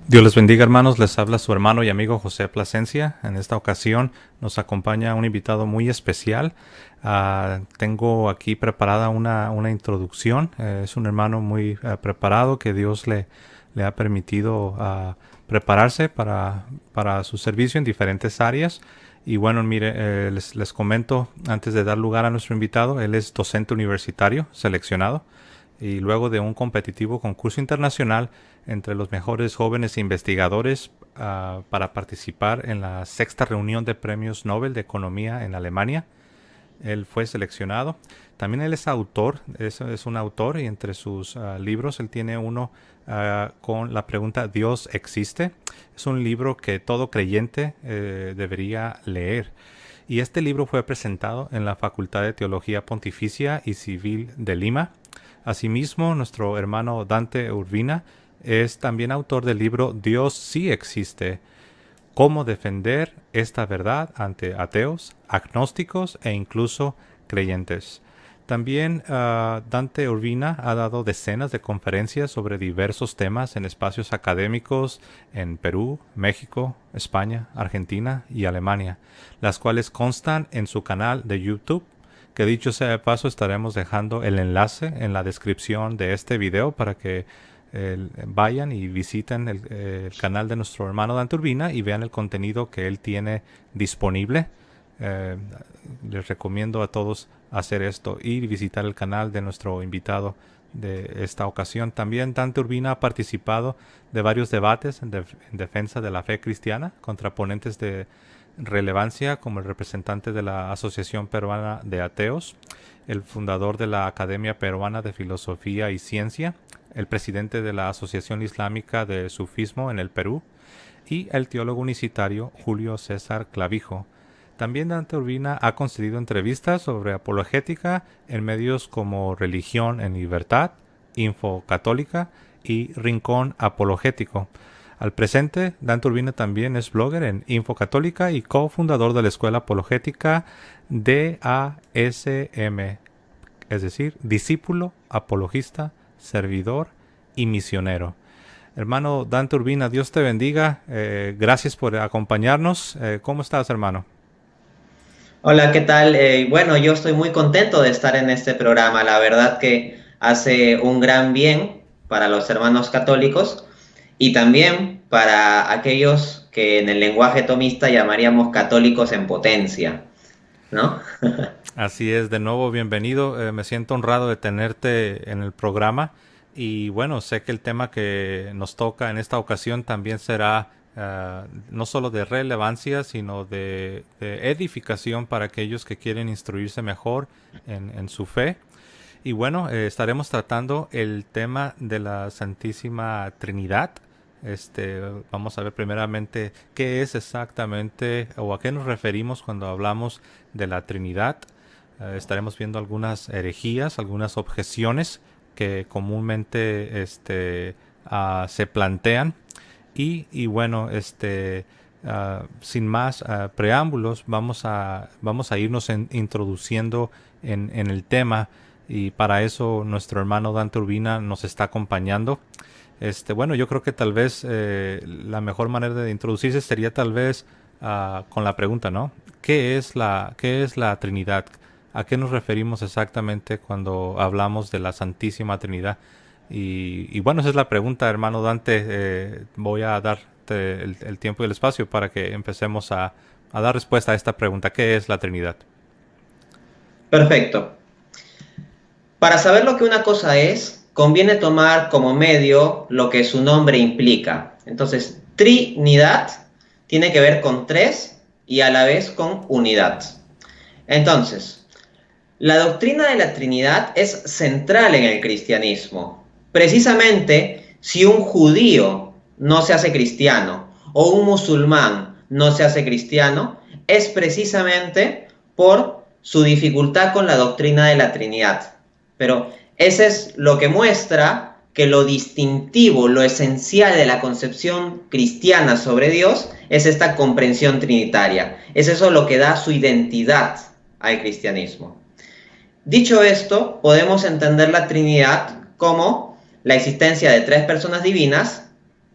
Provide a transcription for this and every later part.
Dios les bendiga, hermanos. Les habla su hermano y amigo José Plasencia. En esta ocasión nos acompaña un invitado muy especial. Tengo aquí preparada una introducción. Es un hermano muy preparado que Dios le ha permitido prepararse para su servicio en diferentes áreas. Y bueno, mire, les comento antes de dar lugar a nuestro invitado. Él es docente universitario seleccionado y luego de un competitivo concurso internacional entre los mejores jóvenes investigadores para participar en la sexta reunión de premios Nobel de Economía en Alemania. Él fue seleccionado. También él es autor, es un autor, y entre sus libros él tiene uno con la pregunta ¿Dios existe? Es un libro que todo creyente debería leer. Y este libro fue presentado en la Facultad de Teología Pontificia y Civil de Lima. Asimismo, nuestro hermano Dante Urbina es también autor del libro Dios sí existe, cómo defender esta verdad ante ateos, agnósticos e incluso creyentes. También Dante Urbina ha dado decenas de conferencias sobre diversos temas en espacios académicos en Perú, México, España, Argentina y Alemania, las cuales constan en su canal de YouTube, que dicho sea de paso estaremos dejando el enlace en la descripción de este video para que vayan y visiten el canal de nuestro hermano Dante Urbina y vean el contenido que él tiene disponible. Eh, Les recomiendo a todos hacer esto y visitar el canal de nuestro invitado de esta ocasión. También Dante Urbina ha participado de varios debates en defensa de la fe cristiana contra ponentes de relevancia como el representante de la Asociación Peruana de Ateos, el fundador de la Academia Peruana de Filosofía y Ciencia, el presidente de la Asociación Islámica de Sufismo en el Perú y el teólogo unicitario Julio César Clavijo. También Dante Urbina ha concedido entrevistas sobre apologética en medios como Religión en Libertad, Info Católica y Rincón Apologético. Al presente, Dante Urbina también es blogger en Info Católica y cofundador de la Escuela Apologética DASM, es decir, discípulo, apologista, servidor y misionero. Hermano Dante Urbina, Dios te bendiga. Gracias por acompañarnos. ¿Cómo estás, hermano? Hola, ¿qué tal? Bueno, yo estoy muy contento de estar en este programa. La verdad que hace un gran bien para los hermanos católicos y también para aquellos que en el lenguaje tomista llamaríamos católicos en potencia, ¿no? Así es, de nuevo bienvenido. Me siento honrado de tenerte en el programa y bueno, sé que el tema que nos toca en esta ocasión también será no solo de relevancia, sino de edificación para aquellos que quieren instruirse mejor en su fe. Y bueno, estaremos tratando el tema de la Santísima Trinidad. Vamos a ver primeramente qué es exactamente o a qué nos referimos cuando hablamos de la Trinidad. Estaremos viendo algunas herejías, algunas objeciones que comúnmente se plantean. Y bueno, sin más preámbulos, vamos a irnos introduciendo en el tema. Y para eso nuestro hermano Dante Urbina nos está acompañando. Bueno, yo creo que tal vez la mejor manera de introducirse sería tal vez con la pregunta, ¿no? Qué es la Trinidad? ¿A qué nos referimos exactamente cuando hablamos de la Santísima Trinidad? Y bueno, esa es la pregunta, hermano Dante. Voy a darte el tiempo y el espacio para que empecemos a dar respuesta a esta pregunta. ¿Qué es la Trinidad? Perfecto. Para saber lo que una cosa es, conviene tomar como medio lo que su nombre implica. Entonces, Trinidad tiene que ver con tres y a la vez con unidad. Entonces, la doctrina de la Trinidad es central en el cristianismo. Precisamente, si un judío no se hace cristiano o un musulmán no se hace cristiano, es precisamente por su dificultad con la doctrina de la Trinidad. Pero ese es lo que muestra que lo distintivo, lo esencial de la concepción cristiana sobre Dios es esta comprensión trinitaria. Es eso lo que da su identidad al cristianismo. Dicho esto, podemos entender la Trinidad como la existencia de tres personas divinas,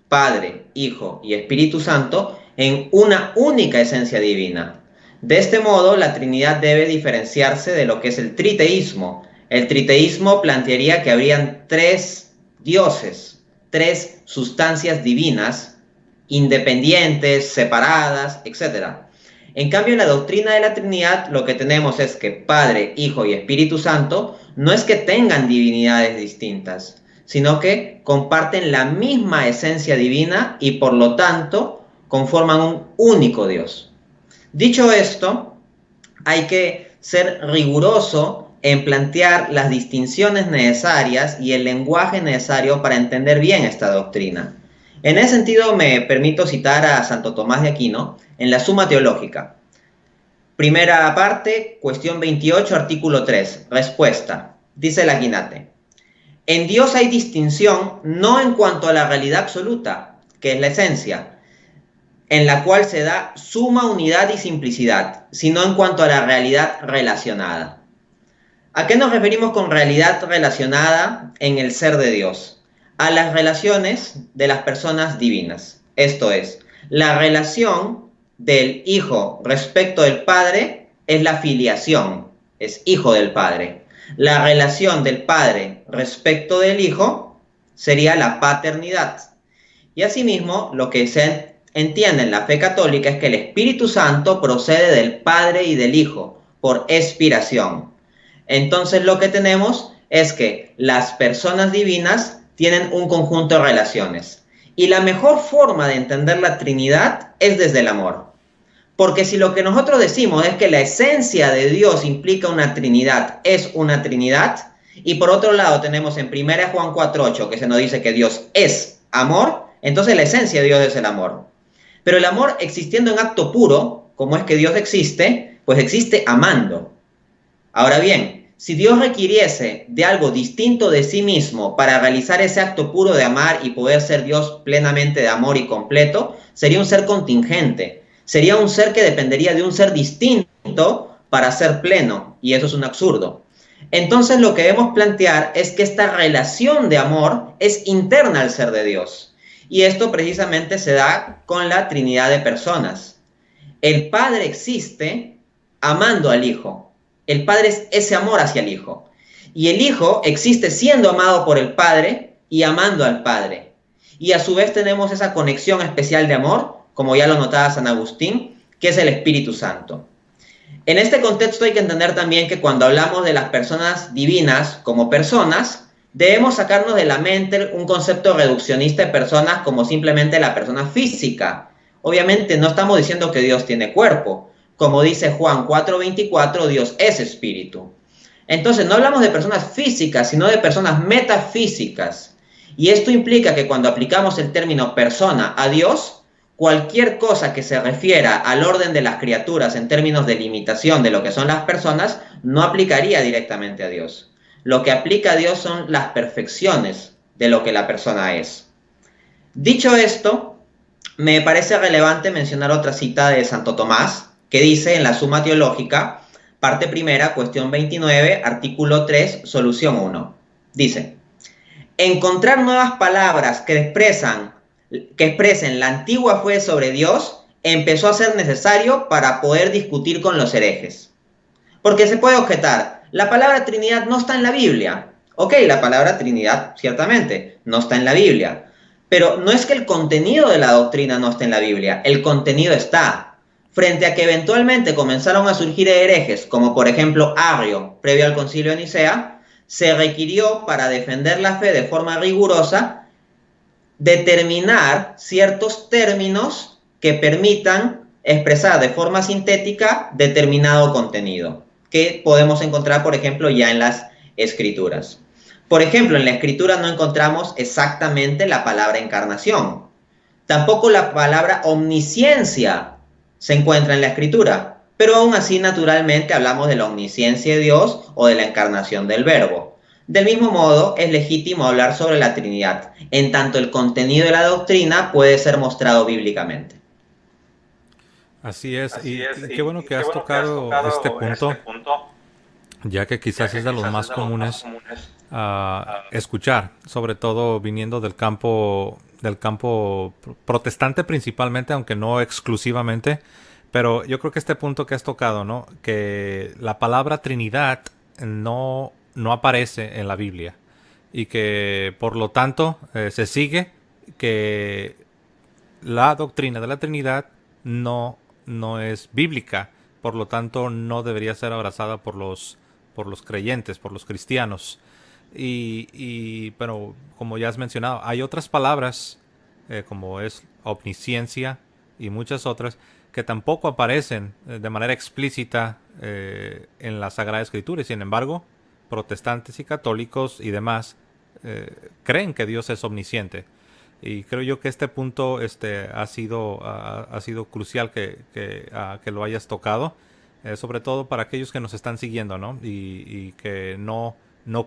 Padre, Hijo y Espíritu Santo en una única esencia divina. De este modo, la Trinidad debe diferenciarse de lo que es el triteísmo. El triteísmo plantearía que habrían tres dioses, tres sustancias divinas, independientes, separadas, etc. En cambio, en la doctrina de la Trinidad lo que tenemos es que Padre, Hijo y Espíritu Santo no es que tengan divinidades distintas, sino que comparten la misma esencia divina y por lo tanto conforman un único Dios. Dicho esto, hay que ser riguroso en plantear las distinciones necesarias y el lenguaje necesario para entender bien esta doctrina. En ese sentido, me permito citar a Santo Tomás de Aquino en la Suma Teológica. Primera parte, cuestión 28, artículo 3. Respuesta. Dice el Aquinate: en Dios hay distinción no en cuanto a la realidad absoluta, que es la esencia, en la cual se da suma unidad y simplicidad, sino en cuanto a la realidad relacionada. ¿A qué nos referimos con realidad relacionada en el ser de Dios? A las relaciones de las personas divinas. Esto es, la relación del Hijo respecto del Padre es la filiación, es hijo del Padre. La relación del Padre respecto del Hijo sería la paternidad. Y asimismo, lo que se entiende en la fe católica es que el Espíritu Santo procede del Padre y del Hijo por expiración. Entonces lo que tenemos es que las personas divinas tienen un conjunto de relaciones. Y la mejor forma de entender la Trinidad es desde el amor. Porque si lo que nosotros decimos es que la esencia de Dios implica una Trinidad, es una Trinidad, y por otro lado tenemos en 1 Juan 4:8 que se nos dice que Dios es amor, entonces la esencia de Dios es el amor. Pero el amor existiendo en acto puro, como es que Dios existe, pues existe amando. Ahora bien, si Dios requiriese de algo distinto de sí mismo para realizar ese acto puro de amar y poder ser Dios plenamente de amor y completo, sería un ser contingente. Sería un ser que dependería de un ser distinto para ser pleno, y eso es un absurdo. Entonces lo que debemos plantear es que esta relación de amor es interna al ser de Dios. Y esto precisamente se da con la Trinidad de personas. El Padre existe amando al Hijo. El Padre es ese amor hacia el Hijo. Y el Hijo existe siendo amado por el Padre y amando al Padre. Y a su vez tenemos esa conexión especial de amor, como ya lo notaba San Agustín, que es el Espíritu Santo. En este contexto hay que entender también que cuando hablamos de las personas divinas como personas, debemos sacarnos de la mente un concepto reduccionista de personas como simplemente la persona física. Obviamente no estamos diciendo que Dios tiene cuerpo. Como dice Juan 4:24, Dios es espíritu. Entonces no hablamos de personas físicas, sino de personas metafísicas. Y esto implica que cuando aplicamos el término persona a Dios, cualquier cosa que se refiera al orden de las criaturas en términos de limitación de lo que son las personas, no aplicaría directamente a Dios. Lo que aplica a Dios son las perfecciones de lo que la persona es. Dicho esto, me parece relevante mencionar otra cita de Santo Tomás, que dice en la Suma Teológica, parte primera, cuestión 29, artículo 3, solución 1. Dice: encontrar nuevas palabras que expresen la antigua fe sobre Dios empezó a ser necesario para poder discutir con los herejes. Porque se puede objetar, la palabra Trinidad no está en la Biblia. Ok, la palabra Trinidad ciertamente no está en la Biblia, pero no es que el contenido de la doctrina no esté en la Biblia, el contenido está. Frente a que eventualmente comenzaron a surgir herejes, como por ejemplo Arrio, previo al Concilio de Nicea, se requirió para defender la fe de forma rigurosa determinar ciertos términos que permitan expresar de forma sintética determinado contenido, que podemos encontrar, por ejemplo, ya en las Escrituras. Por ejemplo, en la Escritura no encontramos exactamente la palabra encarnación. Tampoco la palabra omnisciencia se encuentra en la Escritura, pero aún así, naturalmente, hablamos de la omnisciencia de Dios o de la encarnación del Verbo. Del mismo modo, es legítimo hablar sobre la Trinidad, en tanto el contenido de la doctrina puede ser mostrado bíblicamente. Así es, y qué bueno que has tocado este punto, ya que quizás es de los más comunes a escuchar, sobre todo viniendo del campo del campo protestante principalmente, aunque no exclusivamente. Pero yo creo que este punto que has tocado, ¿no? Que la palabra Trinidad no aparece en la Biblia. Y que por lo tanto se sigue que la doctrina de la Trinidad no es bíblica. Por lo tanto no debería ser abrazada por los creyentes, por los cristianos. Pero como ya has mencionado, hay otras palabras como es omnisciencia y muchas otras que tampoco aparecen de manera explícita en la Sagrada Escritura. Y sin embargo, protestantes y católicos y demás creen que Dios es omnisciente. Y creo yo que este punto ha sido crucial que lo hayas tocado, sobre todo para aquellos que nos están siguiendo, ¿no? Y que no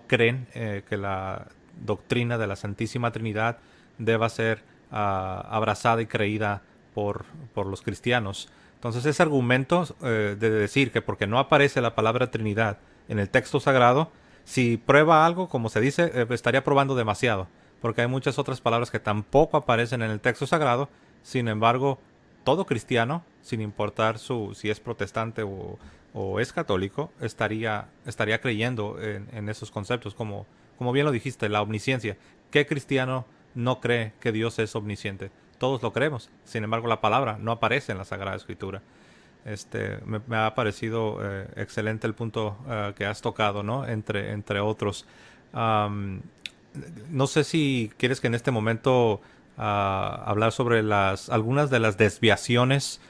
creen que la doctrina de la Santísima Trinidad deba ser abrazada y creída por los cristianos. Entonces ese argumento de decir que porque no aparece la palabra Trinidad en el texto sagrado, si prueba algo, como se dice, estaría probando demasiado, porque hay muchas otras palabras que tampoco aparecen en el texto sagrado. Sin embargo, todo cristiano, sin importar si es protestante o es católico, estaría creyendo en esos conceptos, como bien lo dijiste, la omnisciencia. ¿Qué cristiano no cree que Dios es omnisciente? Todos lo creemos. Sin embargo, la palabra no aparece en la Sagrada Escritura. Me ha parecido excelente el punto que has tocado, ¿no? Entre otros. No sé si quieres que en este momento hablar sobre algunas de las desviaciones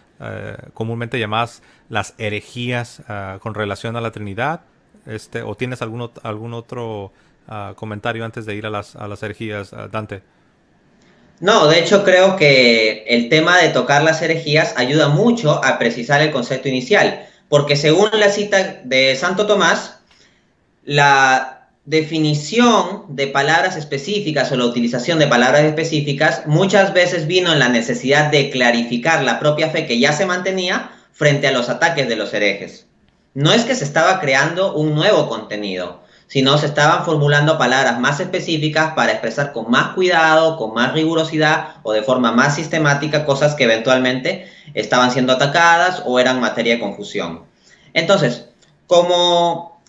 comúnmente llamadas las herejías con relación a la Trinidad, o tienes algún otro comentario antes de ir a las herejías, Dante. No, de hecho creo que el tema de tocar las herejías ayuda mucho a precisar el concepto inicial, porque según la cita de Santo Tomás, la definición de palabras específicas o la utilización de palabras específicas muchas veces vino en la necesidad de clarificar la propia fe que ya se mantenía frente a los ataques de los herejes. No es que se estaba creando un nuevo contenido, sino se estaban formulando palabras más específicas para expresar con más cuidado, con más rigurosidad o de forma más sistemática cosas que eventualmente estaban siendo atacadas o eran materia de confusión. Entonces, como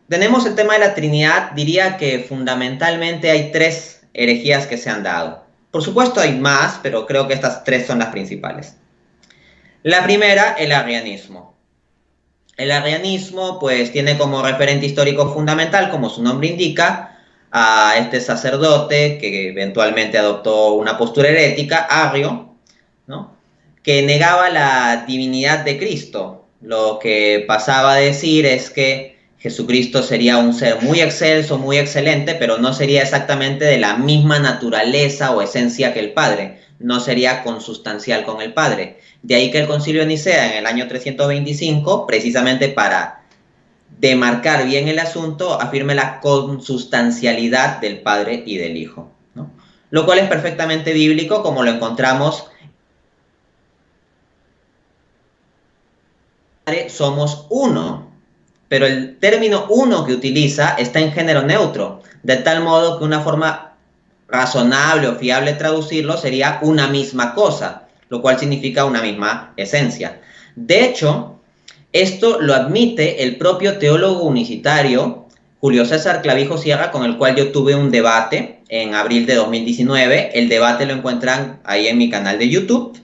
tenemos el tema de la Trinidad, diría que fundamentalmente hay 3 herejías que se han dado. Por supuesto hay más, pero creo que estas 3 son las principales. La primera, el arrianismo. El arrianismo pues tiene como referente histórico fundamental, como su nombre indica, a este sacerdote que eventualmente adoptó una postura herética, Arrio, ¿no? Que negaba la divinidad de Cristo. Lo que pasaba a decir es que Jesucristo sería un ser muy excelso, muy excelente, pero no sería exactamente de la misma naturaleza o esencia que el Padre, no sería consustancial con el Padre. De ahí que el Concilio de Nicea en el año 325, precisamente para demarcar bien el asunto, afirme la consustancialidad del Padre y del Hijo, ¿no? Lo cual es perfectamente bíblico, como lo encontramos. Somos uno, pero el término uno que utiliza está en género neutro, de tal modo que una forma razonable o fiable de traducirlo sería una misma cosa, lo cual significa una misma esencia. De hecho, esto lo admite el propio teólogo unicitario Julio César Clavijo Sierra, con el cual yo tuve un debate en abril de 2019. El debate lo encuentran ahí en mi canal de YouTube.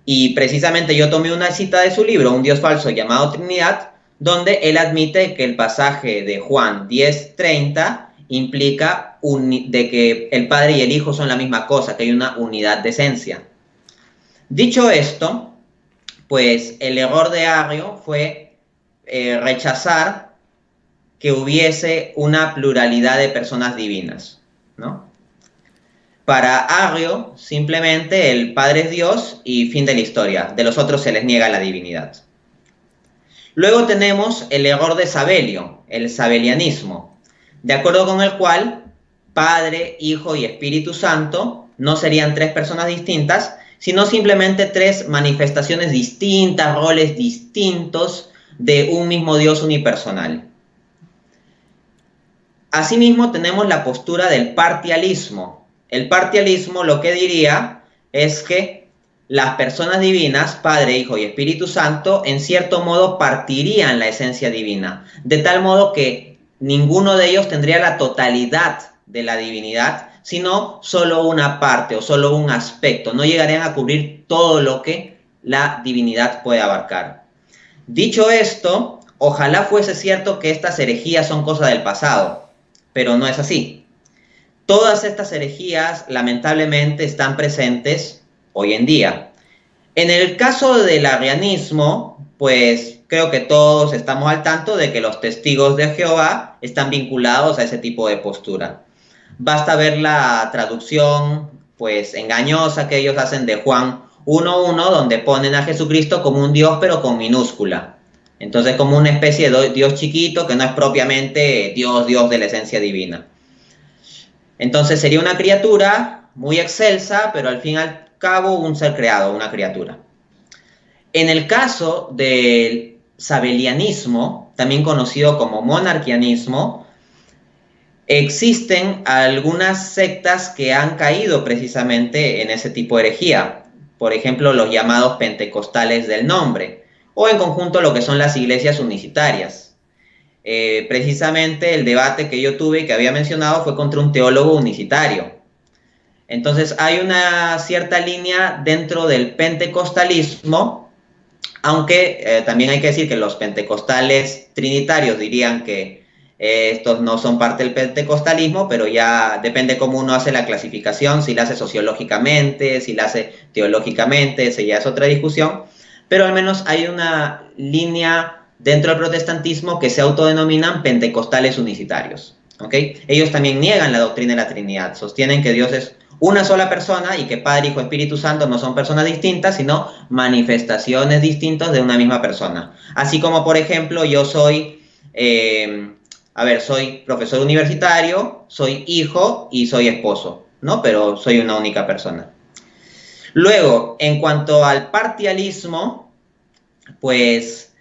Y precisamente yo tomé una cita de su libro, Un Dios Falso llamado Trinidad, donde él admite que el pasaje de Juan 10:30 implica de que el Padre y el Hijo son la misma cosa, que hay una unidad de esencia. Dicho esto, pues el error de Arrio fue rechazar que hubiese una pluralidad de personas divinas, ¿no? Para Arrio, simplemente el Padre es Dios y fin de la historia. De los otros se les niega la divinidad. Luego tenemos el error de Sabelio, el sabelianismo, de acuerdo con el cual Padre, Hijo y Espíritu Santo no serían 3 personas distintas, sino simplemente 3 manifestaciones distintas, roles distintos de un mismo Dios unipersonal. Asimismo tenemos la postura del parcialismo, El parcialismo lo que diría es que las personas divinas, Padre, Hijo y Espíritu Santo, en cierto modo partirían la esencia divina, de tal modo que ninguno de ellos tendría la totalidad de la divinidad, sino solo una parte o solo un aspecto. No llegarían a cubrir todo lo que la divinidad puede abarcar. Dicho esto, ojalá fuese cierto que estas herejías son cosa del pasado, pero no es así. Todas estas herejías, lamentablemente, están presentes hoy en día. En el caso del arrianismo, pues creo que todos estamos al tanto de que los testigos de Jehová están vinculados a ese tipo de postura. Basta ver la traducción, pues, engañosa que ellos hacen de Juan 1:1, donde ponen a Jesucristo como un Dios, pero con minúscula. Entonces, como una especie de Dios chiquito que no es propiamente Dios de la esencia divina. Entonces sería una criatura muy excelsa, pero al fin y al cabo un ser creado, una criatura. En el caso del sabelianismo, también conocido como monarquianismo, existen algunas sectas que han caído precisamente en ese tipo de herejía. Por ejemplo, los llamados pentecostales del nombre, o en conjunto lo que son las iglesias unicitarias. Precisamente el debate que yo tuve y que había mencionado fue contra un teólogo unicitario. Entonces hay una cierta línea dentro del pentecostalismo, aunque también hay que decir que los pentecostales trinitarios dirían que estos no son parte del pentecostalismo, pero ya depende cómo uno hace la clasificación, si la hace sociológicamente, si la hace teológicamente, esa ya es otra discusión, pero al menos hay una línea dentro del protestantismo que se autodenominan pentecostales unicitarios. ¿Okay? Ellos también niegan la doctrina de la Trinidad, sostienen que Dios es una sola persona y que Padre, Hijo, Espíritu Santo no son personas distintas, sino manifestaciones distintas de una misma persona. Así como, por ejemplo, yo soy, soy profesor universitario, soy hijo y soy esposo, ¿no? Pero soy una única persona. Luego, en cuanto al parcialismo, pues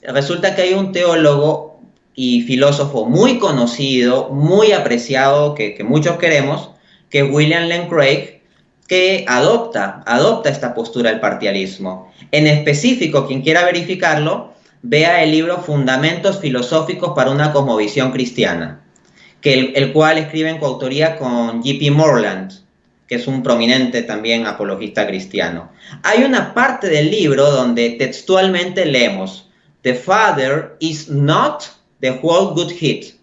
resulta que hay un teólogo y filósofo muy conocido, muy apreciado, que muchos queremos, que es William Lane Craig, que adopta esta postura del parcialismo. En específico, quien quiera verificarlo, vea el libro Fundamentos Filosóficos para una Cosmovisión Cristiana, el cual escribe en coautoría con J.P. Moreland, que es un prominente también apologista cristiano. Hay una parte del libro donde textualmente leemos: "The Father is not the whole good hit",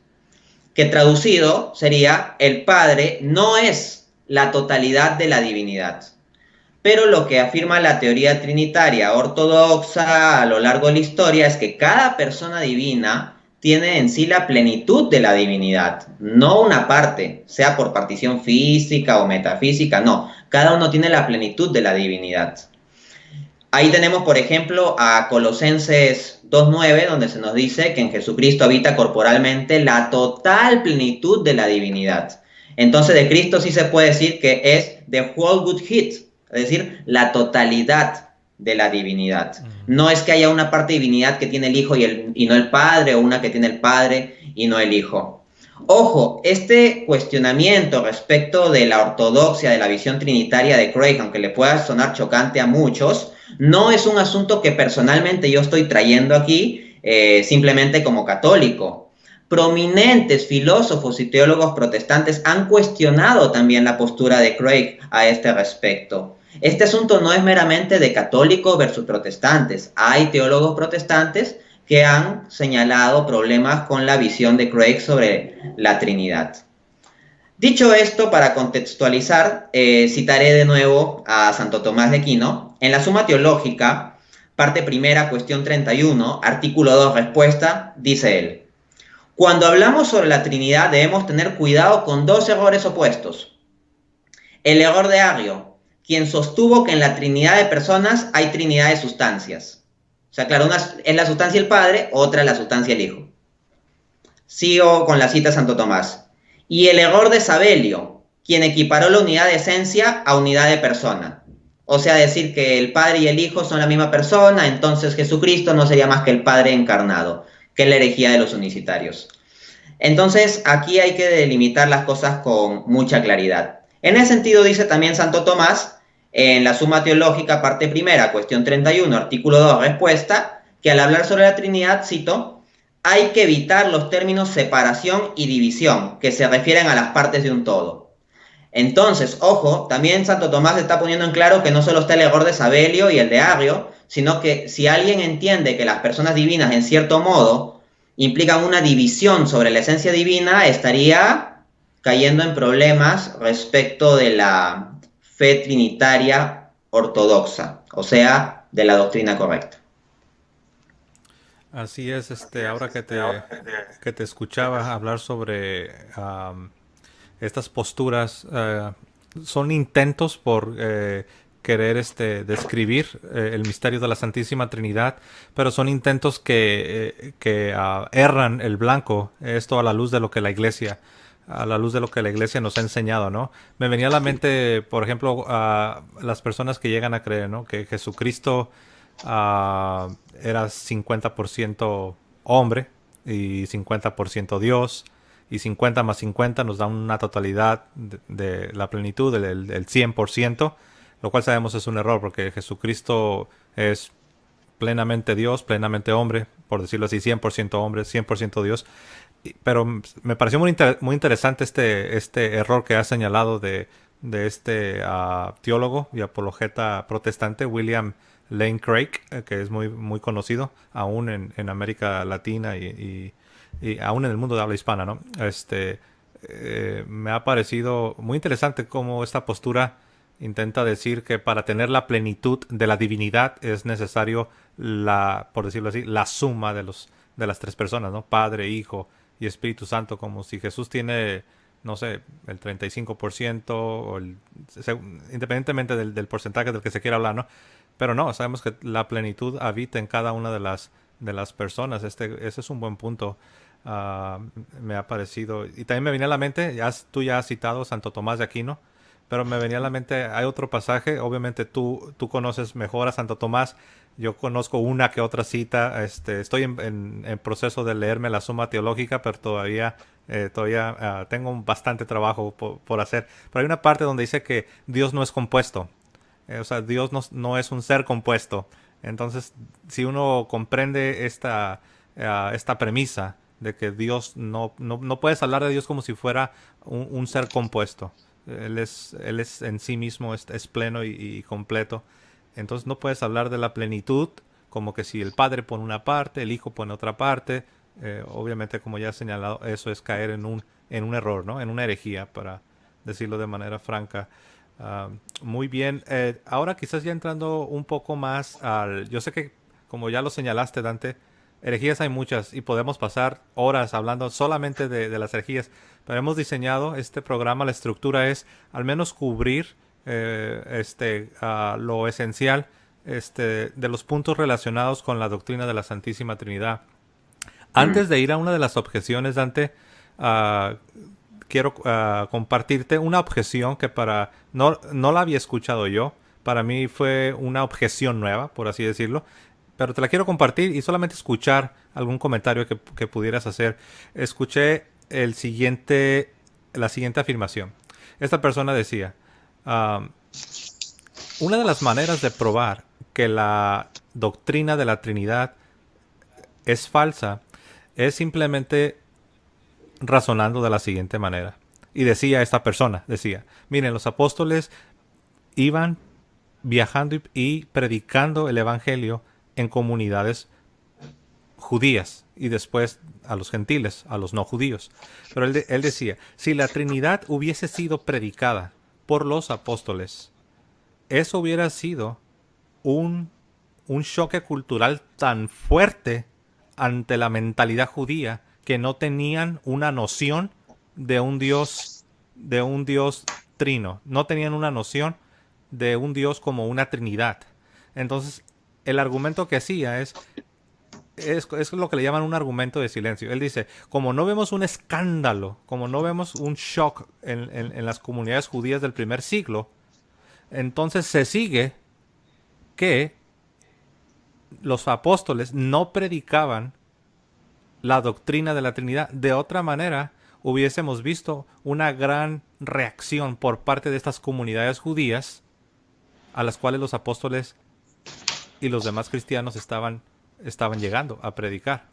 que traducido sería: el Padre no es la totalidad de la divinidad. Pero lo que afirma la teoría trinitaria ortodoxa a lo largo de la historia es que cada persona divina tiene en sí la plenitud de la divinidad, no una parte, sea por partición física o metafísica, no. Cada uno tiene la plenitud de la divinidad. Ahí tenemos, por ejemplo, a Colosenses 2:9, donde se nos dice que en Jesucristo habita corporalmente la total plenitud de la divinidad. Entonces, de Cristo sí se puede decir que es the whole good hit, es decir, la totalidad de la divinidad. No es que haya una parte de divinidad que tiene el Hijo y no el Padre, o una que tiene el Padre y no el Hijo. Ojo, este cuestionamiento respecto de la ortodoxia de la visión trinitaria de Craig, aunque le pueda sonar chocante a muchos, no es un asunto que personalmente yo estoy trayendo aquí simplemente como católico. Prominentes filósofos y teólogos protestantes han cuestionado también la postura de Craig a este respecto. Este asunto no es meramente de católicos versus protestantes. Hay teólogos protestantes que han señalado problemas con la visión de Craig sobre la Trinidad. Dicho esto, para contextualizar, citaré de nuevo a Santo Tomás de Aquino. En la Suma Teológica, parte primera, cuestión 31, artículo 2, respuesta, dice él: cuando hablamos sobre la Trinidad debemos tener cuidado con dos errores opuestos. El error de Arrio, quien sostuvo que en la Trinidad de personas hay Trinidad de sustancias. O sea, claro, una es la sustancia el Padre, otra es la sustancia el Hijo. Sigo con la cita de Santo Tomás. Y el error de Sabelio, quien equiparó la unidad de esencia a unidad de persona. O sea, decir que el Padre y el Hijo son la misma persona, entonces Jesucristo no sería más que el Padre encarnado, que es la herejía de los unicitarios. Entonces, aquí hay que delimitar las cosas con mucha claridad. En ese sentido dice también Santo Tomás, en la Suma Teológica, parte primera, cuestión 31, artículo 2, respuesta, que al hablar sobre la Trinidad, cito, hay que evitar los términos separación y división, que se refieren a las partes de un todo. Entonces, ojo, también Santo Tomás está poniendo en claro que no solo está el error de Sabelio y el de Arrio, sino que si alguien entiende que las personas divinas en cierto modo implican una división sobre la esencia divina, estaría cayendo en problemas respecto de la fe trinitaria ortodoxa, o sea, de la doctrina correcta. Así es, ahora que te escuchaba hablar sobre estas posturas, son intentos por querer describir el misterio de la Santísima Trinidad, pero son intentos que erran el blanco, esto a la luz de lo que la Iglesia nos ha enseñado, ¿no? Me venía a la mente, por ejemplo, a las personas que llegan a creer, ¿no? Que Jesucristo era 50% hombre y 50% Dios, y 50 más 50 nos da una totalidad de la plenitud, del 100%, lo cual sabemos es un error porque Jesucristo es plenamente Dios, plenamente hombre, por decirlo así, 100% hombre, 100% Dios. Pero me pareció muy interesante este error que ha señalado de teólogo y apologeta protestante, William Lane Craig, que es muy conocido aún en América Latina y aún en el mundo de habla hispana, ¿no? Me ha parecido muy interesante cómo esta postura intenta decir que para tener la plenitud de la divinidad es necesario por decirlo así, la suma de las tres personas, ¿no? Padre, Hijo y Espíritu Santo, como si Jesús tiene, no sé, el 35% independientemente del porcentaje del que se quiera hablar, ¿no? Pero no, sabemos que la plenitud habita en cada una de las personas. Ese es un buen punto. Me ha parecido. Y también me venía a la mente, tú ya has citado Santo Tomás de Aquino, pero me venía a la mente, hay otro pasaje, obviamente tú conoces mejor a Santo Tomás, yo conozco una que otra cita, estoy en proceso de leerme la Suma Teológica, pero todavía tengo bastante trabajo por hacer. Pero hay una parte donde dice que Dios no es compuesto, o sea, Dios no es un ser compuesto. Entonces, si uno comprende esta premisa de que Dios no puedes hablar de Dios como si fuera un ser compuesto. Él es en sí mismo, es pleno y completo. Entonces no puedes hablar de la plenitud como que si el Padre pone una parte, el Hijo pone otra parte. Obviamente, como ya he señalado, eso es caer en un error, ¿no? En una herejía, para decirlo de manera franca. Muy bien. Ahora quizás ya entrando un poco más Yo sé que, como ya lo señalaste, Dante, herejías hay muchas y podemos pasar horas hablando solamente de las herejías, pero hemos diseñado este programa, la estructura es al menos cubrir lo esencial de los puntos relacionados con la doctrina de la Santísima Trinidad. Antes de ir a una de las objeciones, Dante, quiero compartirte una objeción que no la había escuchado yo. Para mí fue una objeción nueva, por así decirlo. Pero te la quiero compartir y solamente escuchar algún comentario que pudieras hacer. Escuché la siguiente afirmación. Esta persona decía, una de las maneras de probar que la doctrina de la Trinidad es falsa es simplemente razonando de la siguiente manera. Y decía esta persona, miren, los apóstoles iban viajando y predicando el evangelio en comunidades judías y después a los gentiles, a los no judíos. Pero él decía, si la Trinidad hubiese sido predicada por los apóstoles, eso hubiera sido un choque cultural tan fuerte ante la mentalidad judía que no tenían una noción de un Dios trino, no tenían una noción de un Dios como una Trinidad. Entonces, el argumento que hacía es lo que le llaman un argumento de silencio. Él dice, como no vemos un escándalo, como no vemos un shock en las comunidades judías del primer siglo, entonces se sigue que los apóstoles no predicaban la doctrina de la Trinidad. De otra manera, hubiésemos visto una gran reacción por parte de estas comunidades judías a las cuales los apóstoles y los demás cristianos estaban llegando a predicar.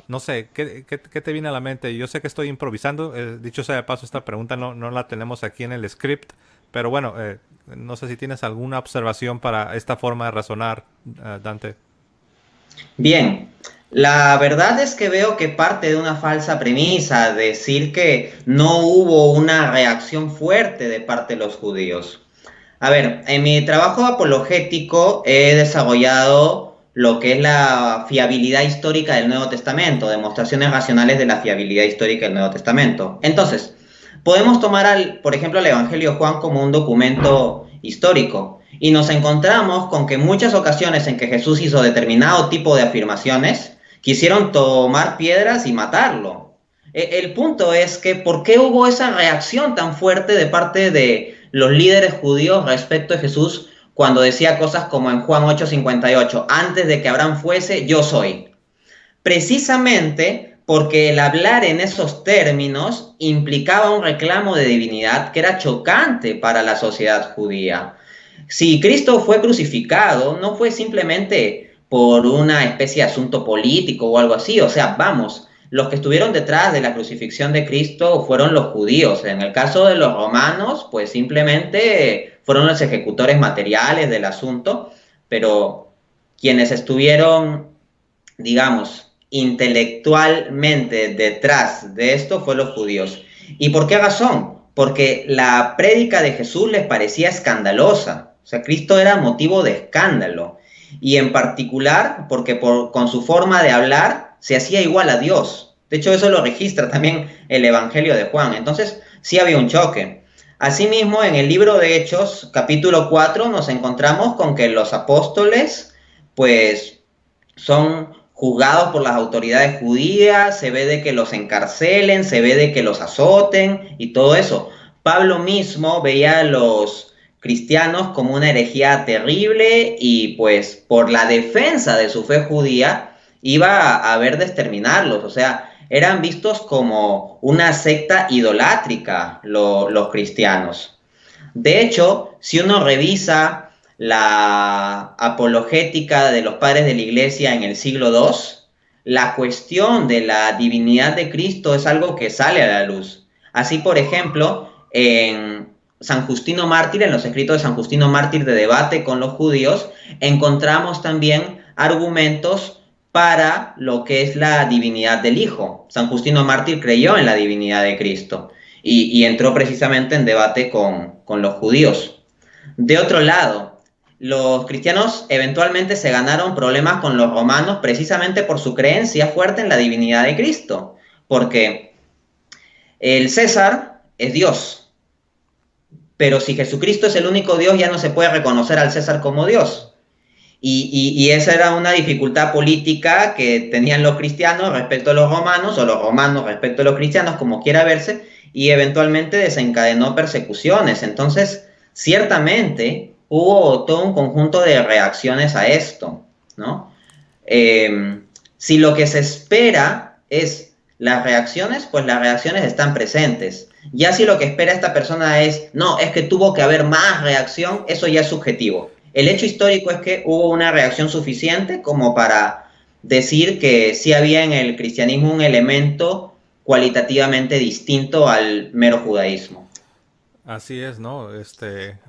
No sé, ¿qué te viene a la mente? Yo sé que estoy improvisando. Dicho sea de paso, esta pregunta no la tenemos aquí en el script. Pero bueno, no sé si tienes alguna observación para esta forma de razonar, Dante. Bien, la verdad es que veo que parte de una falsa premisa, decir que no hubo una reacción fuerte de parte de los judíos. A ver, en mi trabajo apologético he desarrollado lo que es la fiabilidad histórica del Nuevo Testamento, demostraciones racionales de la fiabilidad histórica del Nuevo Testamento. Entonces, podemos tomar, por ejemplo, el Evangelio de Juan como un documento histórico y nos encontramos con que en muchas ocasiones en que Jesús hizo determinado tipo de afirmaciones, quisieron tomar piedras y matarlo. El punto es que, ¿por qué hubo esa reacción tan fuerte de parte de los líderes judíos respecto a Jesús cuando decía cosas como en Juan 8:58, antes de que Abraham fuese, yo soy? Precisamente porque el hablar en esos términos implicaba un reclamo de divinidad que era chocante para la sociedad judía. Si Cristo fue crucificado, no fue simplemente por una especie de asunto político o algo así, o sea, vamos, los que estuvieron detrás de la crucifixión de Cristo fueron los judíos. En el caso de los romanos, pues simplemente fueron los ejecutores materiales del asunto, pero quienes estuvieron, digamos, intelectualmente detrás de esto fueron los judíos. ¿Y por qué razón? Porque la prédica de Jesús les parecía escandalosa. O sea, Cristo era motivo de escándalo. Y en particular porque con su forma de hablar se hacía igual a Dios. De hecho, eso lo registra también el Evangelio de Juan. Entonces, sí había un choque. Asimismo, en el libro de Hechos, capítulo 4, nos encontramos con que los apóstoles, pues, son juzgados por las autoridades judías, se ve de que los encarcelen, se ve de que los azoten y todo eso. Pablo mismo veía a los cristianos como una herejía terrible y pues por la defensa de su fe judía iba a haber de exterminarlos. O sea, eran vistos como una secta idolátrica los cristianos. De hecho, si uno revisa la apologética de los padres de la iglesia en el siglo II, la cuestión de la divinidad de Cristo es algo que sale a la luz. Así, por ejemplo, en San Justino Mártir, en los escritos de San Justino Mártir de debate con los judíos, encontramos también argumentos para lo que es la divinidad del Hijo. San Justino Mártir creyó en la divinidad de Cristo y entró precisamente en debate con los judíos. De otro lado, los cristianos eventualmente se ganaron problemas con los romanos precisamente por su creencia fuerte en la divinidad de Cristo, porque el César es Dios, pero si Jesucristo es el único Dios, ya no se puede reconocer al César como Dios. Y esa era una dificultad política que tenían los cristianos respecto a los romanos, o los romanos respecto a los cristianos, como quiera verse, y eventualmente desencadenó persecuciones. Entonces, ciertamente hubo todo un conjunto de reacciones a esto, ¿no? Si lo que se espera es las reacciones, pues las reacciones están presentes. Ya si lo que espera esta persona es, no, es que tuvo que haber más reacción, eso ya es subjetivo. El hecho histórico es que hubo una reacción suficiente como para decir que sí había en el cristianismo un elemento cualitativamente distinto al mero judaísmo. Así es, ¿no?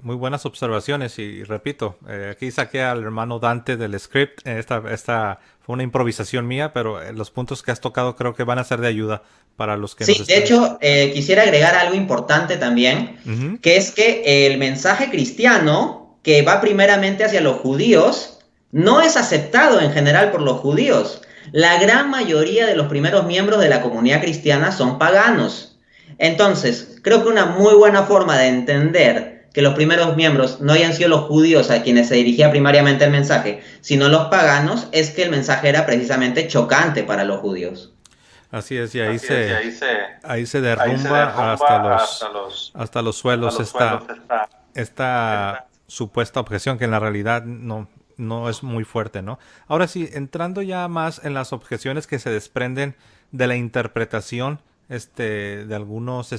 Muy buenas observaciones y repito, aquí saqué al hermano Dante del script. Esta fue una improvisación mía, pero los puntos que has tocado creo que van a ser de ayuda para los que nos están... Sí, de hecho, quisiera agregar algo importante también, que es que el mensaje cristiano que va primeramente hacia los judíos no es aceptado en general por los judíos. La gran mayoría de los primeros miembros de la comunidad cristiana son paganos. Entonces, creo que una muy buena forma de entender que los primeros miembros no hayan sido los judíos a quienes se dirigía primariamente el mensaje, sino los paganos, es que el mensaje era precisamente chocante para los judíos. Así es, y ahí se derrumba hasta los suelos esta supuesta objeción que en la realidad no es muy fuerte, ¿no? Ahora sí, entrando ya más en las objeciones que se desprenden de la interpretación de algunos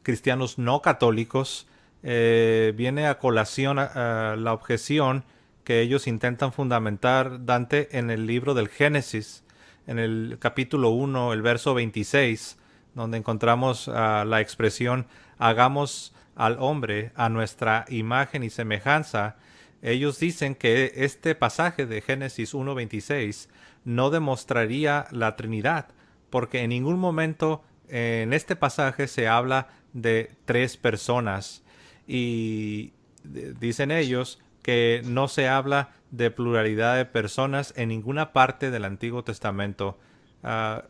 cristianos no católicos, viene a colación la objeción que ellos intentan fundamentar Dante en el libro del Génesis, en el capítulo 1, el verso 26, donde encontramos la expresión hagamos al hombre a nuestra imagen y semejanza. Ellos dicen que este pasaje de Génesis 1:26 no demostraría la Trinidad, porque en ningún momento en este pasaje se habla de tres personas. Y dicen ellos que no se habla de pluralidad de personas en ninguna parte del Antiguo Testamento.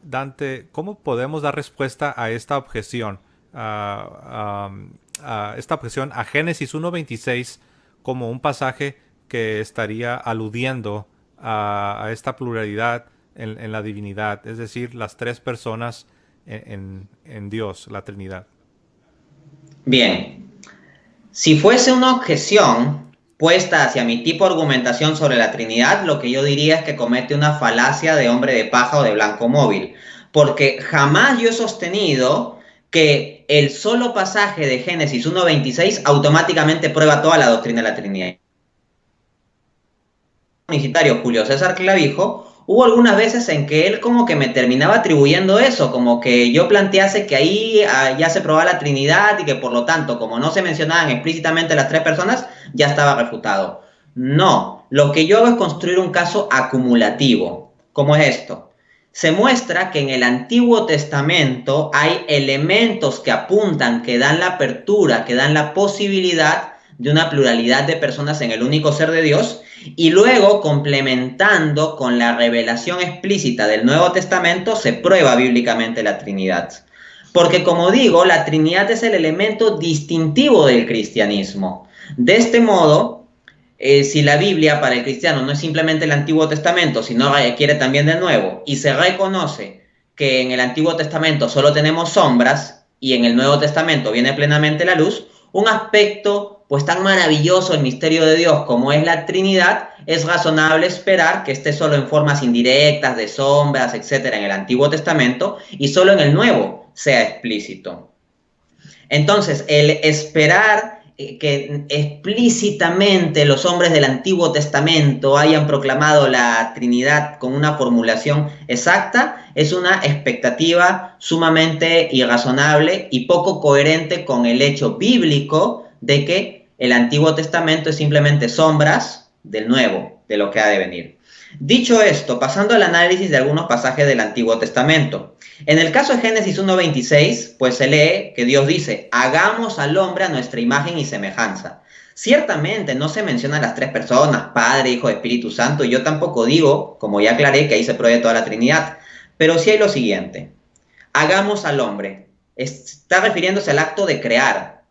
Dante, ¿cómo podemos dar respuesta a esta objeción? Esta objeción a Génesis 1:26 como un pasaje que estaría aludiendo a esta pluralidad en la divinidad, es decir, las tres personas en Dios, la Trinidad. Bien, si fuese una objeción puesta hacia mi tipo de argumentación sobre la Trinidad, lo que yo diría es que comete una falacia de hombre de paja o de blanco móvil, porque jamás yo he sostenido que el solo pasaje de Génesis 1:26 automáticamente prueba toda la doctrina de la Trinidad. El universitario Julio César Clavijo, hubo algunas veces en que él como que me terminaba atribuyendo eso, como que yo plantease que ahí ya se probaba la Trinidad y que por lo tanto, como no se mencionaban explícitamente las tres personas, ya estaba refutado. No, lo que yo hago es construir un caso acumulativo. ¿Cómo es esto? Se muestra que en el Antiguo Testamento hay elementos que apuntan, que dan la apertura, que dan la posibilidad de una pluralidad de personas en el único ser de Dios, y luego complementando con la revelación explícita del Nuevo Testamento se prueba bíblicamente la Trinidad. Porque como digo, la Trinidad es el elemento distintivo del cristianismo. De este modo, si la Biblia para el cristiano no es simplemente el Antiguo Testamento, sino requiere también del Nuevo, y se reconoce que en el Antiguo Testamento solo tenemos sombras y en el Nuevo Testamento viene plenamente la luz, un aspecto pues tan maravilloso el misterio de Dios como es la Trinidad, es razonable esperar que esté solo en formas indirectas, de sombras, etcétera, en el Antiguo Testamento y solo en el Nuevo sea explícito. Entonces, el esperar que explícitamente los hombres del Antiguo Testamento hayan proclamado la Trinidad con una formulación exacta es una expectativa sumamente irrazonable y poco coherente con el hecho bíblico de que el Antiguo Testamento es simplemente sombras del Nuevo, de lo que ha de venir. Dicho esto, pasando al análisis de algunos pasajes del Antiguo Testamento. En el caso de Génesis 1:26, pues se lee que Dios dice, hagamos al hombre a nuestra imagen y semejanza. Ciertamente no se mencionan las tres personas, Padre, Hijo, Espíritu Santo, y yo tampoco digo, como ya aclaré, que ahí se pruebe toda la Trinidad, pero sí hay lo siguiente, hagamos al hombre, está refiriéndose al acto de crear,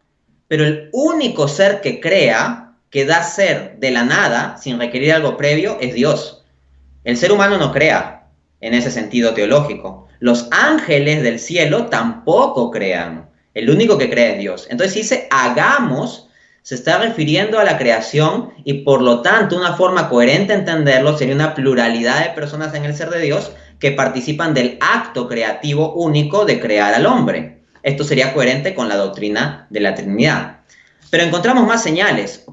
pero el único ser que crea, que da ser de la nada, sin requerir algo previo, es Dios. El ser humano no crea, en ese sentido teológico. Los ángeles del cielo tampoco crean. El único que crea es Dios. Entonces, si dice hagamos, se está refiriendo a la creación y por lo tanto una forma coherente de entenderlo sería una pluralidad de personas en el ser de Dios que participan del acto creativo único de crear al hombre. Esto sería coherente con la doctrina de la Trinidad. Pero encontramos más señales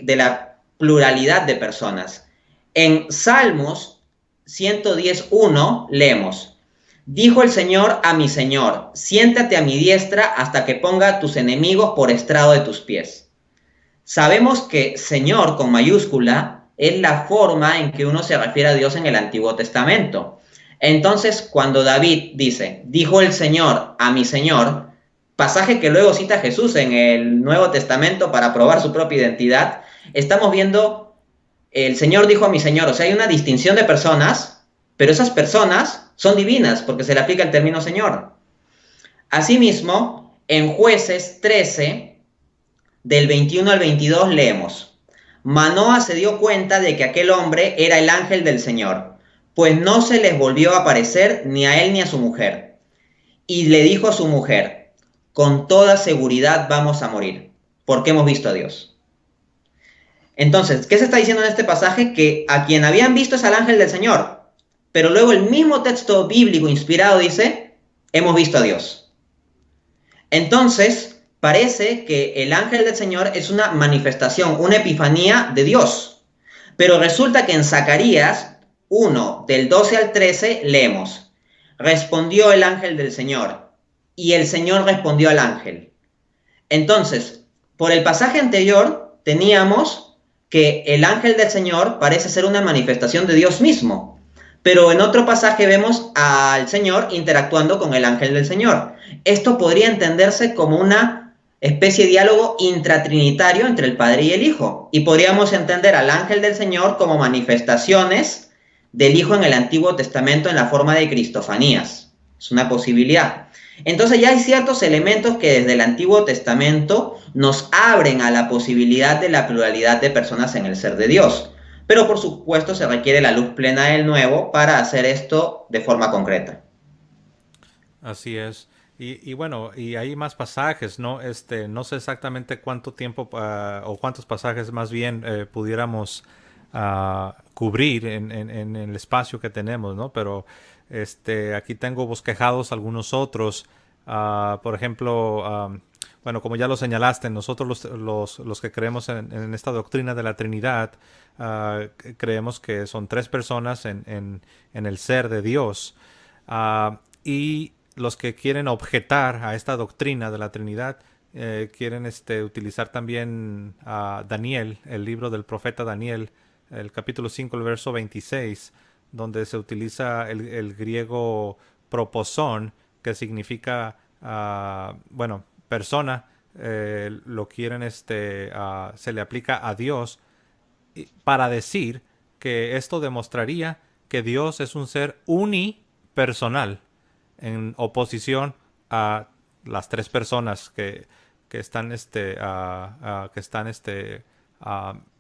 de la pluralidad de personas. En Salmos 110:1 leemos, dijo el Señor a mi Señor, siéntate a mi diestra hasta que ponga tus enemigos por estrado de tus pies. Sabemos que Señor con mayúscula es la forma en que uno se refiere a Dios en el Antiguo Testamento. Entonces, cuando David dice, dijo el Señor a mi Señor, pasaje que luego cita Jesús en el Nuevo Testamento para probar su propia identidad, estamos viendo, el Señor dijo a mi Señor, o sea, hay una distinción de personas, pero esas personas son divinas porque se le aplica el término Señor. Asimismo, en Jueces 13, del 21 al 22 leemos, Manoa se dio cuenta de que aquel hombre era el ángel del Señor, pues no se les volvió a aparecer ni a él ni a su mujer. Y le dijo a su mujer, con toda seguridad vamos a morir, porque hemos visto a Dios. Entonces, ¿qué se está diciendo en este pasaje? Que a quien habían visto es al ángel del Señor, pero luego el mismo texto bíblico inspirado dice, hemos visto a Dios. Entonces, parece que el ángel del Señor es una manifestación, una epifanía de Dios. Pero resulta que en Zacarías 1, del 12 al 13, leemos, respondió el ángel del Señor, y el Señor respondió al ángel. Entonces, por el pasaje anterior, teníamos que el ángel del Señor parece ser una manifestación de Dios mismo. Pero en otro pasaje vemos al Señor interactuando con el ángel del Señor. Esto podría entenderse como una especie de diálogo intratrinitario entre el Padre y el Hijo. Y podríamos entender al ángel del Señor como manifestaciones del Hijo en el Antiguo Testamento en la forma de cristofanías. Es una posibilidad. Entonces ya hay ciertos elementos que desde el Antiguo Testamento nos abren a la posibilidad de la pluralidad de personas en el ser de Dios. Pero por supuesto se requiere la luz plena del Nuevo para hacer esto de forma concreta. Así es. Y bueno, y hay más pasajes, ¿no? No sé exactamente cuánto tiempo o cuántos pasajes más bien pudiéramos cubrir en el espacio que tenemos, ¿no? Pero aquí tengo bosquejados algunos otros. Por ejemplo, bueno, como ya lo señalaste, nosotros los que creemos en esta doctrina de la Trinidad, creemos que son tres personas en el ser de Dios. Y los que quieren objetar a esta doctrina de la Trinidad quieren utilizar también a Daniel, el libro del profeta Daniel, el capítulo 5, el verso 26, donde se utiliza el griego proposón, que significa, bueno, persona, lo quieren, se le aplica a Dios para decir que esto demostraría que Dios es un ser unipersonal, en oposición a las tres personas que están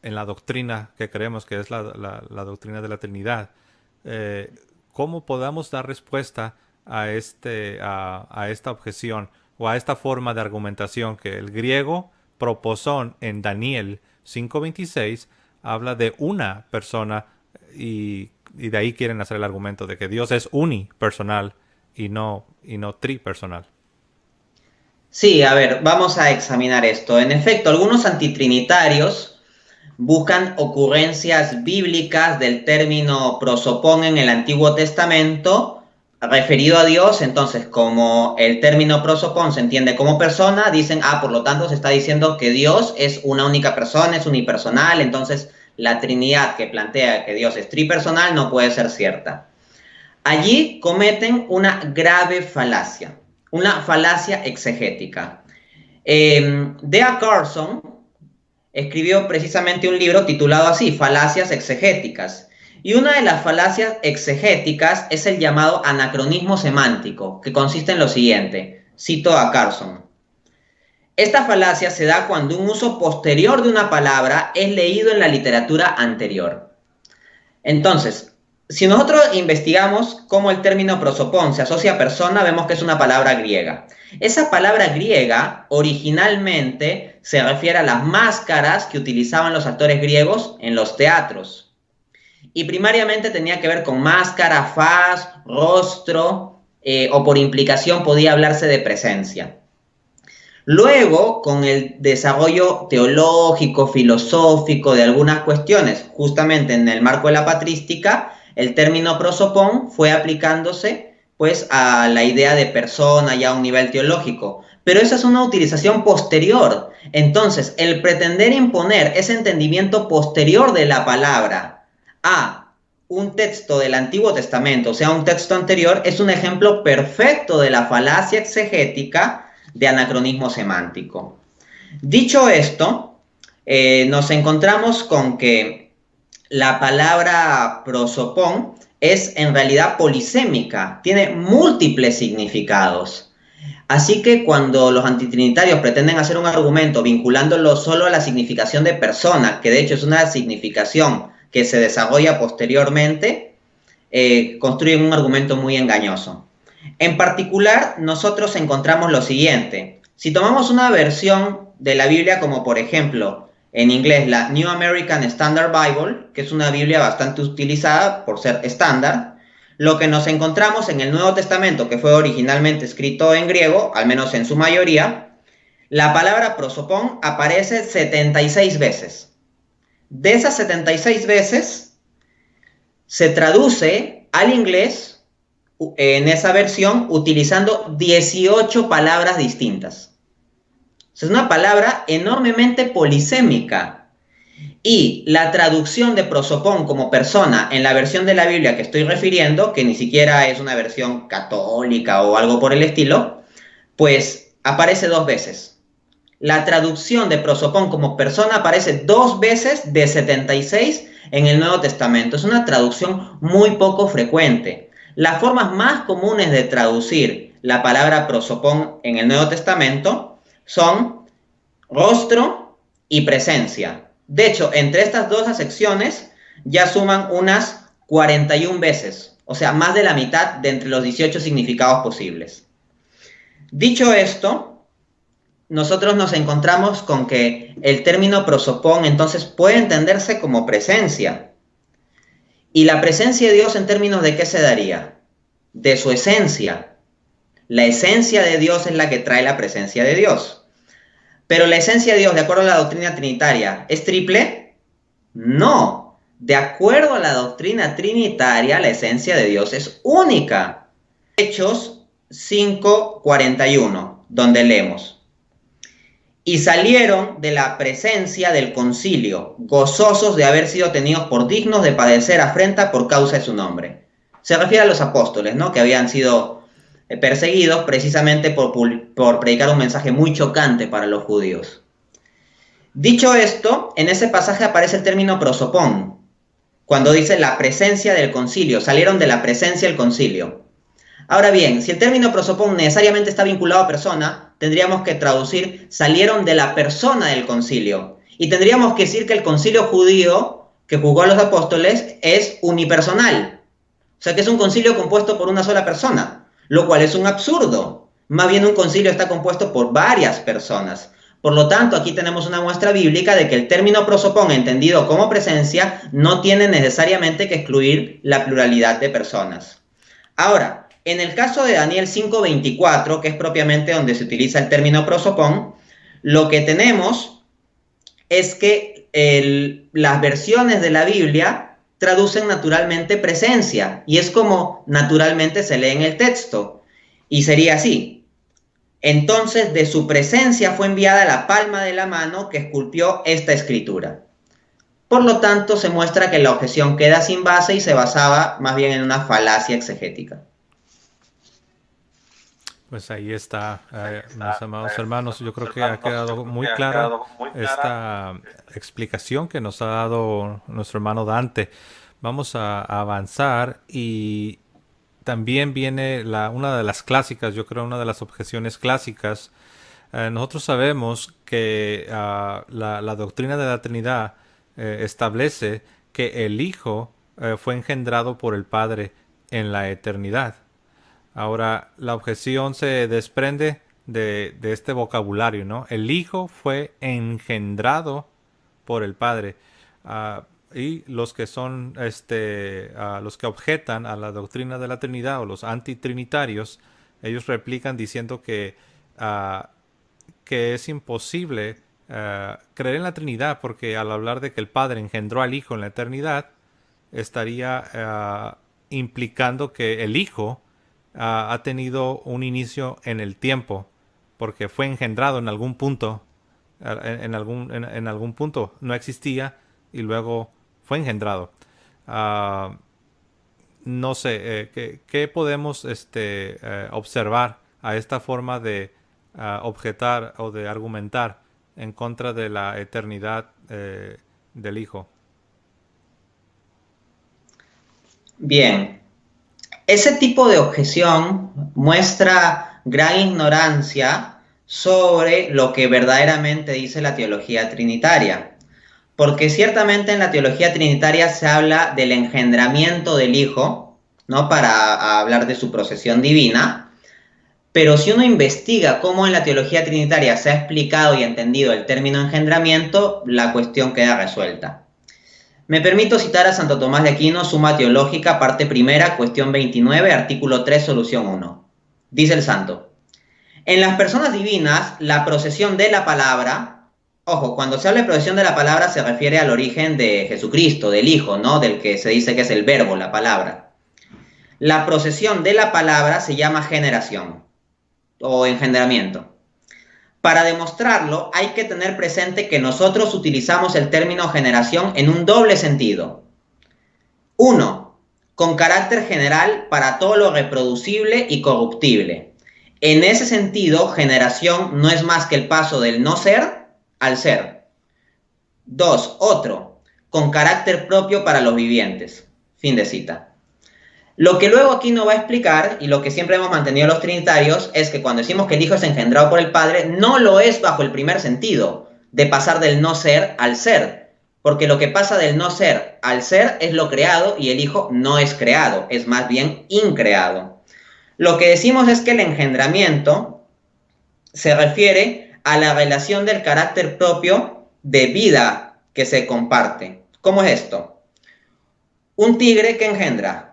en la doctrina que creemos que es la doctrina de la Trinidad. ¿Cómo podamos dar respuesta a esta objeción o a esta forma de argumentación que el griego proposón en Daniel 5:26 habla de una persona y de ahí quieren hacer el argumento de que Dios es unipersonal y no tripersonal? Sí, a ver, vamos a examinar esto. En efecto, algunos antitrinitarios buscan ocurrencias bíblicas del término prosopón en el Antiguo Testamento referido a Dios. Entonces, como el término prosopón se entiende como persona, dicen, por lo tanto se está diciendo que Dios es una única persona, es unipersonal, entonces la Trinidad que plantea que Dios es tripersonal no puede ser cierta. Allí cometen una grave falacia, una falacia exegética. D.A. Carson escribió precisamente un libro titulado así, Falacias exegéticas. Y una de las falacias exegéticas es el llamado anacronismo semántico, que consiste en lo siguiente. Cito a Carson. Esta falacia se da cuando un uso posterior de una palabra es leído en la literatura anterior. Entonces, si nosotros investigamos cómo el término prosopón se asocia a persona, vemos que es una palabra griega. Esa palabra griega originalmente se refiere a las máscaras que utilizaban los actores griegos en los teatros. Y primariamente tenía que ver con máscara, faz, rostro, o por implicación podía hablarse de presencia. Luego, con el desarrollo teológico, filosófico de algunas cuestiones, justamente en el marco de la patrística, el término prosopón fue aplicándose pues a la idea de persona ya a un nivel teológico. Pero esa es una utilización posterior. Entonces, el pretender imponer ese entendimiento posterior de la palabra a un texto del Antiguo Testamento, o sea, un texto anterior, es un ejemplo perfecto de la falacia exegética de anacronismo semántico. Dicho esto, nos encontramos con que la palabra prosopón es en realidad polisémica, tiene múltiples significados. Así que cuando los antitrinitarios pretenden hacer un argumento vinculándolo solo a la significación de persona, que de hecho es una significación que se desarrolla posteriormente, construyen un argumento muy engañoso. En particular, nosotros encontramos lo siguiente. Si tomamos una versión de la Biblia como por ejemplo en inglés la New American Standard Bible, que es una Biblia bastante utilizada por ser estándar, lo que nos encontramos en el Nuevo Testamento, que fue originalmente escrito en griego, al menos en su mayoría, la palabra prosopón aparece 76 veces. De esas 76 veces, se traduce al inglés en esa versión utilizando 18 palabras distintas. Es una palabra enormemente polisémica. Y la traducción de prosopón como persona en la versión de la Biblia que estoy refiriendo, que ni siquiera es una versión católica o algo por el estilo, pues aparece 2 veces. La traducción de prosopón como persona aparece 2 veces de 76 en el Nuevo Testamento. Es una traducción muy poco frecuente. Las formas más comunes de traducir la palabra prosopón en el Nuevo Testamento son rostro y presencia. De hecho, entre estas dos acepciones ya suman unas 41 veces, o sea, más de la mitad de entre los 18 significados posibles. Dicho esto, nosotros nos encontramos con que el término prosopón entonces puede entenderse como presencia. ¿Y la presencia de Dios en términos de qué se daría? De su esencia. La esencia de Dios es la que trae la presencia de Dios. Pero la esencia de Dios, de acuerdo a la doctrina trinitaria, ¿es triple? No. De acuerdo a la doctrina trinitaria, la esencia de Dios es única. Hechos 5:41, donde leemos: y salieron de la presencia del concilio, gozosos de haber sido tenidos por dignos de padecer afrenta por causa de su nombre. Se refiere a los apóstoles, ¿no?, que habían sido perseguidos precisamente por predicar un mensaje muy chocante para los judíos. Dicho esto, en ese pasaje aparece el término prosopón, cuando dice la presencia del concilio, salieron de la presencia del concilio. Ahora bien, si el término prosopón necesariamente está vinculado a persona, tendríamos que traducir salieron de la persona del concilio. Y tendríamos que decir que el concilio judío que juzgó a los apóstoles es unipersonal. O sea que es un concilio compuesto por una sola persona, lo cual es un absurdo. Más bien un concilio está compuesto por varias personas. Por lo tanto, aquí tenemos una muestra bíblica de que el término prosopón, entendido como presencia, no tiene necesariamente que excluir la pluralidad de personas. Ahora, en el caso de Daniel 5:24, que es propiamente donde se utiliza el término prosopón, lo que tenemos es que las versiones de la Biblia traducen naturalmente presencia, y es como naturalmente se lee en el texto, y sería así: entonces de su presencia fue enviada la palma de la mano que esculpió esta escritura. Por lo tanto, se muestra que la objeción queda sin base y se basaba más bien en una falacia exegética. Pues ahí está, mis amados hermanos. Yo creo que ha quedado muy clara esta explicación que nos ha dado nuestro hermano Dante. Vamos a avanzar, y también viene una de las clásicas, yo creo una de las objeciones clásicas. Nosotros sabemos que la doctrina de la Trinidad establece que el Hijo fue engendrado por el Padre en la eternidad. Ahora, la objeción se desprende de este vocabulario, ¿no? El Hijo fue engendrado por el Padre. Y los que son, los que objetan a la doctrina de la Trinidad, o los antitrinitarios, ellos replican diciendo que es imposible creer en la Trinidad, porque al hablar de que el Padre engendró al Hijo en la eternidad, estaría implicando que el Hijo ha tenido un inicio en el tiempo, porque fue engendrado en algún punto, en algún punto no existía y luego fue engendrado. No sé, ¿qué podemos observar a esta forma de objetar o de argumentar en contra de la eternidad del Hijo? Bien. Ese tipo de objeción muestra gran ignorancia sobre lo que verdaderamente dice la teología trinitaria. Porque ciertamente en la teología trinitaria se habla del engendramiento del Hijo, ¿no?, para hablar de su procesión divina. Pero si uno investiga cómo en la teología trinitaria se ha explicado y entendido el término engendramiento, la cuestión queda resuelta. Me permito citar a Santo Tomás de Aquino, Suma Teológica, parte primera, cuestión 29, artículo 3, solución 1. Dice el santo: en las personas divinas, la procesión de la palabra, ojo, cuando se habla de procesión de la palabra se refiere al origen de Jesucristo, del Hijo, ¿no? Del que se dice que es el verbo, la palabra. La procesión de la palabra se llama generación o engendramiento. Para demostrarlo, hay que tener presente que nosotros utilizamos el término generación en un doble sentido. Uno, con carácter general para todo lo reproducible y corruptible. En ese sentido, generación no es más que el paso del no ser al ser. Dos, otro, con carácter propio para los vivientes. Fin de cita. Lo que luego aquí nos va a explicar, y lo que siempre hemos mantenido los trinitarios, es que cuando decimos que el Hijo es engendrado por el Padre, no lo es bajo el primer sentido, de pasar del no ser al ser. Porque lo que pasa del no ser al ser es lo creado, y el Hijo no es creado, es más bien increado. Lo que decimos es que el engendramiento se refiere a la relación del carácter propio de vida que se comparte. ¿Cómo es esto? Un tigre que engendra,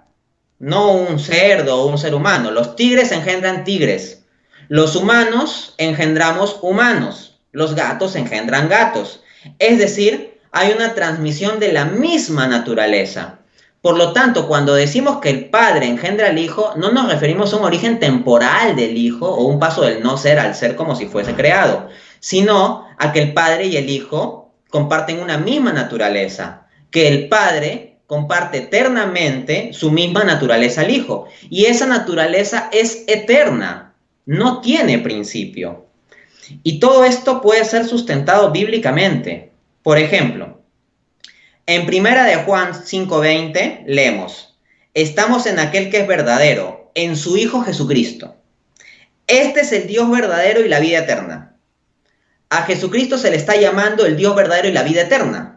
no un cerdo o un ser humano. Los tigres engendran tigres. Los humanos engendramos humanos. Los gatos engendran gatos. Es decir, hay una transmisión de la misma naturaleza. Por lo tanto, cuando decimos que el Padre engendra al Hijo, no nos referimos a un origen temporal del Hijo o un paso del no ser al ser como si fuese creado, sino a que el Padre y el Hijo comparten una misma naturaleza, que el Padre comparte eternamente su misma naturaleza al Hijo. Y esa naturaleza es eterna, no tiene principio. Y todo esto puede ser sustentado bíblicamente. Por ejemplo, en 1 de Juan 5:20 leemos: estamos en aquel que es verdadero, en su Hijo Jesucristo. Este es el Dios verdadero y la vida eterna. A Jesucristo se le está llamando el Dios verdadero y la vida eterna.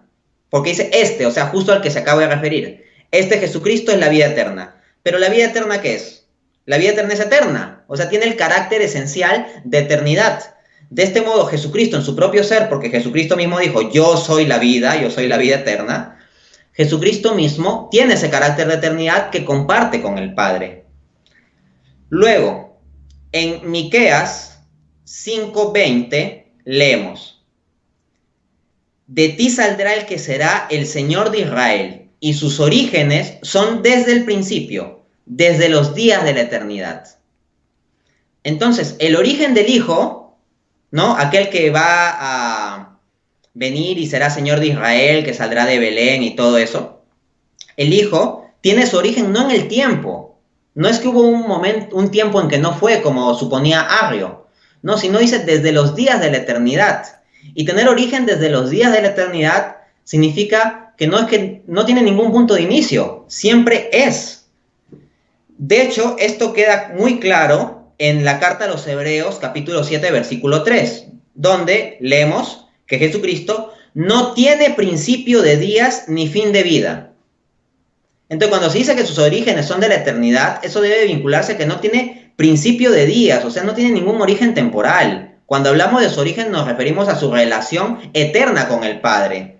Porque dice o sea, justo al que se acaba de referir. Este Jesucristo es la vida eterna. Pero ¿la vida eterna qué es? La vida eterna es eterna. O sea, tiene el carácter esencial de eternidad. De este modo, Jesucristo en su propio ser, porque Jesucristo mismo dijo, yo soy la vida eterna. Jesucristo mismo tiene ese carácter de eternidad que comparte con el Padre. Luego, en Miqueas 5:20 leemos: de ti saldrá el que será el Señor de Israel, y sus orígenes son desde el principio, desde los días de la eternidad. Entonces, el origen del Hijo, ¿no? Aquel que va a venir y será Señor de Israel, que saldrá de Belén y todo eso, el Hijo tiene su origen no en el tiempo. No es que hubo un tiempo en que no fue, como suponía Arrio, no, sino dice desde los días de la eternidad. Y tener origen desde los días de la eternidad significa que no tiene ningún punto de inicio, siempre es. De hecho, esto queda muy claro en la carta a los Hebreos, capítulo 7, versículo 3, donde leemos que Jesucristo no tiene principio de días ni fin de vida. Entonces, cuando se dice que sus orígenes son de la eternidad, eso debe vincularse a que no tiene principio de días, o sea, no tiene ningún origen temporal. Cuando hablamos de su origen nos referimos a su relación eterna con el Padre.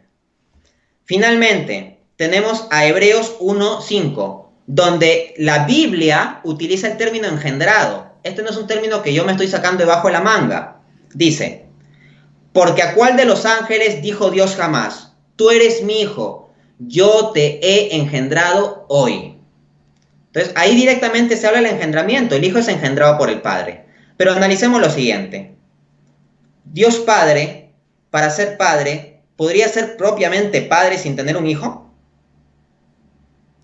Finalmente, tenemos a Hebreos 1:5, donde la Biblia utiliza el término engendrado. Este no es un término que yo me estoy sacando debajo de la manga. Dice: porque a cuál de los ángeles dijo Dios jamás, tú eres mi hijo, yo te he engendrado hoy. Entonces, ahí directamente se habla del engendramiento. El Hijo es engendrado por el Padre. Pero analicemos lo siguiente. Dios Padre, para ser Padre, ¿podría ser propiamente Padre sin tener un Hijo?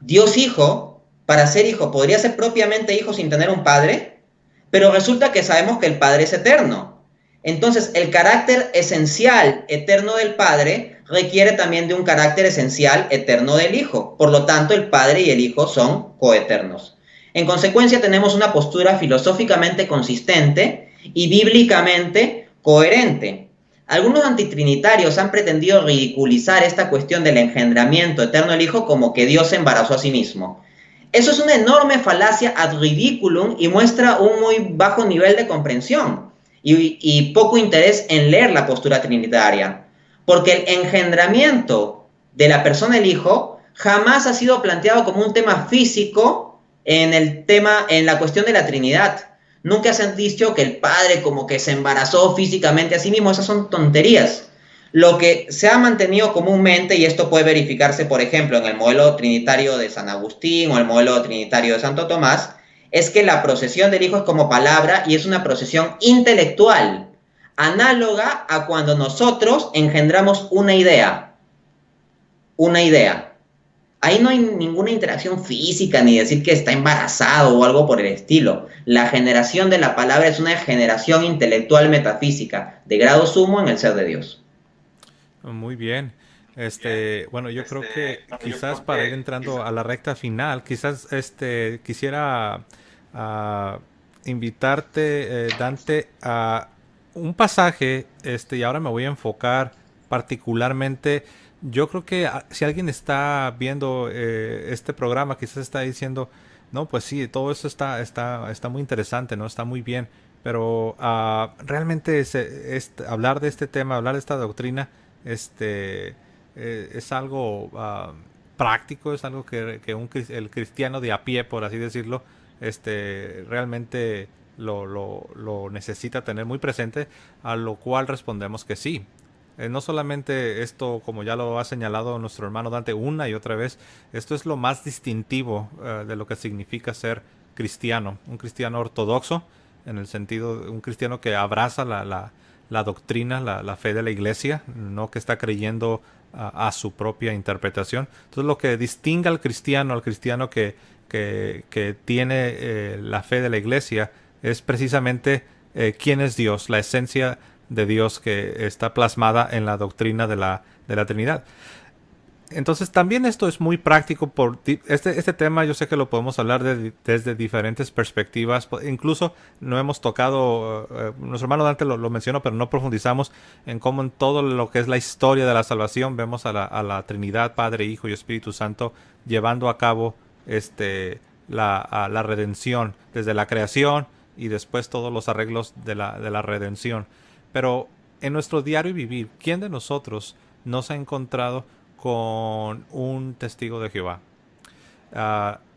Dios Hijo, para ser Hijo, ¿podría ser propiamente Hijo sin tener un Padre? Pero resulta que sabemos que el Padre es eterno. Entonces, el carácter esencial eterno del Padre requiere también de un carácter esencial eterno del Hijo. Por lo tanto, el Padre y el Hijo son coeternos. En consecuencia, tenemos una postura filosóficamente consistente y bíblicamente coherente. Algunos antitrinitarios han pretendido ridiculizar esta cuestión del engendramiento eterno del Hijo como que Dios se embarazó a sí mismo. Eso es una enorme falacia ad ridiculum y muestra un muy bajo nivel de comprensión y poco interés en leer la postura trinitaria. Porque el engendramiento de la persona del Hijo jamás ha sido planteado como un tema físico en la cuestión de la Trinidad. Nunca se han dicho que el Padre como que se embarazó físicamente a sí mismo. Esas son tonterías. Lo que se ha mantenido comúnmente, y esto puede verificarse, por ejemplo, en el modelo trinitario de San Agustín o el modelo trinitario de Santo Tomás, es que la procesión del Hijo es como palabra y es una procesión intelectual, análoga a cuando nosotros engendramos una idea. Una idea. Ahí no hay ninguna interacción física, ni decir que está embarazado o algo por el estilo. La generación de la palabra es una generación intelectual metafísica, de grado sumo en el ser de Dios. Muy bien. Bueno, yo creo que quizás para ir entrando a la recta final, quizás quisiera ah, invitarte, Dante, a un pasaje, y ahora me voy a enfocar particularmente. Yo creo que si alguien está viendo este programa, quizás está diciendo, no, pues sí, todo eso está muy interesante, ¿no? Está muy bien, pero realmente hablar de este tema, hablar de esta doctrina, es algo práctico, es algo que el cristiano de a pie, por así decirlo, realmente lo necesita tener muy presente, a lo cual respondemos que sí. No solamente esto, como ya lo ha señalado nuestro hermano Dante una y otra vez, esto es lo más distintivo de lo que significa ser cristiano, un cristiano ortodoxo, en el sentido de un cristiano que abraza la doctrina, la fe de la iglesia, no que está creyendo a su propia interpretación. Entonces lo que distingue al cristiano que tiene la fe de la iglesia, es precisamente quién es Dios, la esencia de Dios que está plasmada en la doctrina de la Trinidad. Entonces también esto es muy práctico. Este tema yo sé que lo podemos hablar desde diferentes perspectivas. Incluso no hemos tocado, nuestro hermano Dante lo mencionó, pero no profundizamos en cómo en todo lo que es la historia de la salvación vemos a la Trinidad, Padre, Hijo y Espíritu Santo llevando a cabo la redención desde la creación y después todos los arreglos de la redención. Pero en nuestro diario vivir, ¿quién de nosotros nos ha encontrado con un testigo de Jehová?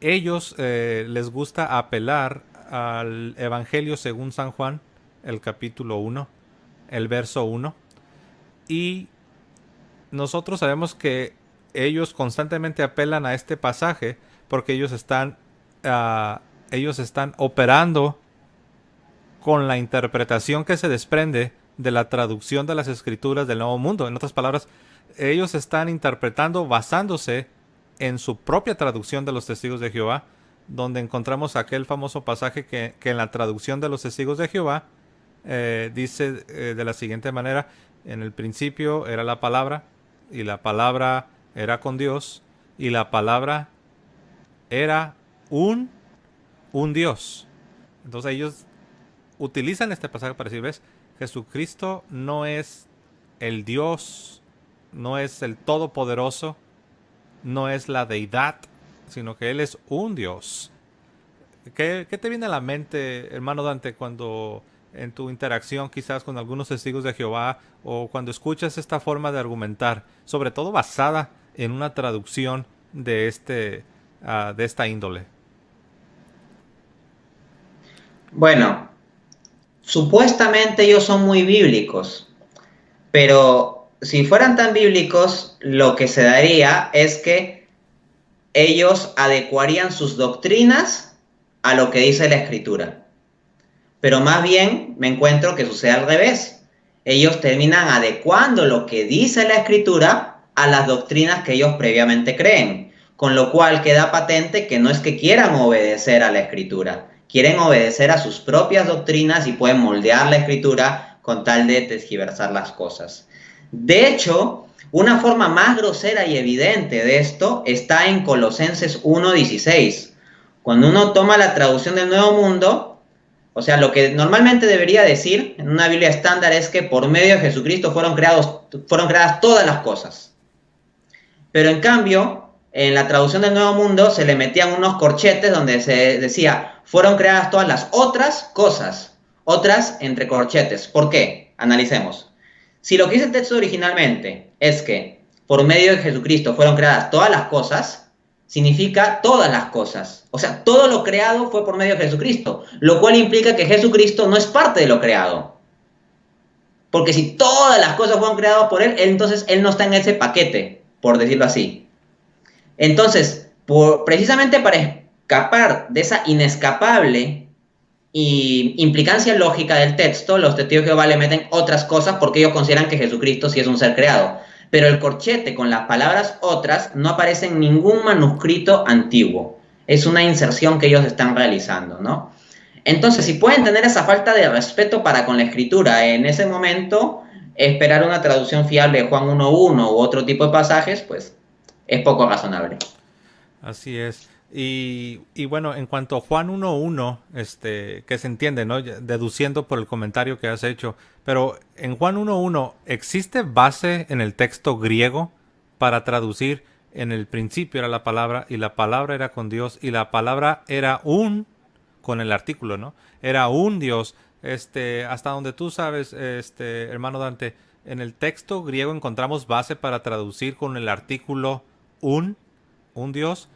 Ellos les gusta apelar al Evangelio según San Juan, el capítulo 1, el verso 1. Y nosotros sabemos que ellos constantemente apelan a este pasaje porque ellos están operando con la interpretación que se desprende de la traducción de las Escrituras del Nuevo Mundo. En otras palabras, ellos están interpretando basándose en su propia traducción de los Testigos de Jehová, donde encontramos aquel famoso pasaje que en la traducción de los Testigos de Jehová dice de la siguiente manera: en el principio era la palabra, y la palabra era con Dios, y la palabra era un Dios. Entonces ellos utilizan este pasaje para decir, ¿ves? Jesucristo no es el Dios, no es el Todopoderoso, no es la deidad, sino que Él es un Dios. ¿Qué te viene a la mente, hermano Dante, cuando en tu interacción quizás con algunos testigos de Jehová, o cuando escuchas esta forma de argumentar, sobre todo basada en una traducción de esta índole? Bueno, supuestamente ellos son muy bíblicos, pero si fueran tan bíblicos, lo que se daría es que ellos adecuarían sus doctrinas a lo que dice la Escritura. Pero más bien me encuentro que sucede al revés. Ellos terminan adecuando lo que dice la Escritura a las doctrinas que ellos previamente creen, con lo cual queda patente que no es que quieran obedecer a la Escritura, quieren obedecer a sus propias doctrinas y pueden moldear la Escritura con tal de tergiversar las cosas. De hecho, una forma más grosera y evidente de esto está en Colosenses 1:16. Cuando uno toma la traducción del Nuevo Mundo, o sea, lo que normalmente debería decir en una Biblia estándar es que por medio de Jesucristo fueron creadas todas las cosas. Pero en cambio, en la traducción del Nuevo Mundo se le metían unos corchetes donde se decía fueron creadas todas las otras cosas, otras entre corchetes. ¿Por qué? Analicemos. Si lo que dice el texto originalmente es que por medio de Jesucristo fueron creadas todas las cosas, significa todas las cosas. O sea, todo lo creado fue por medio de Jesucristo, lo cual implica que Jesucristo no es parte de lo creado. Porque si todas las cosas fueron creadas por Él, entonces Él no está en ese paquete, por decirlo así. Entonces, precisamente para escapar de esa inescapable implicancia lógica del texto, los testigos de Jehová le meten otras cosas porque ellos consideran que Jesucristo sí es un ser creado. Pero el corchete con las palabras otras no aparece en ningún manuscrito antiguo. Es una inserción que ellos están realizando, ¿no? Entonces, si pueden tener esa falta de respeto para con la escritura en ese momento, esperar una traducción fiable de Juan 1.1 u otro tipo de pasajes, pues es poco razonable. Así es. Y bueno, en cuanto a Juan 1.1, que se entiende, ¿no? Deduciendo por el comentario que has hecho, pero en Juan 1.1, ¿existe base en el texto griego para traducir en el principio era la palabra y la palabra era con Dios y la palabra era un, con el artículo, ¿no? Era un Dios, hasta donde tú sabes, hermano Dante, en el texto griego encontramos base para traducir con el artículo un Dios.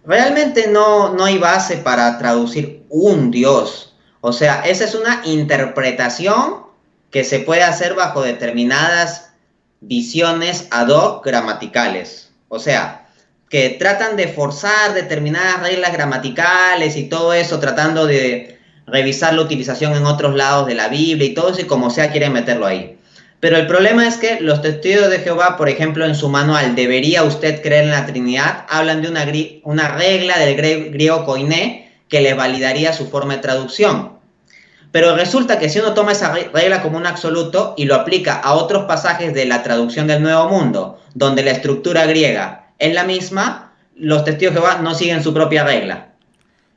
Realmente no hay base para traducir un Dios. O sea, esa es una interpretación que se puede hacer bajo determinadas visiones ad hoc gramaticales. O sea, que tratan de forzar determinadas reglas gramaticales y todo eso, tratando de revisar la utilización en otros lados de la Biblia y todo eso, y como sea quieren meterlo ahí. Pero el problema es que los testigos de Jehová, por ejemplo, en su manual, ¿debería usted creer en la Trinidad?, hablan de una regla del griego koiné que le validaría su forma de traducción. Pero resulta que si uno toma esa regla como un absoluto y lo aplica a otros pasajes de la traducción del Nuevo Mundo, donde la estructura griega es la misma, los testigos de Jehová no siguen su propia regla.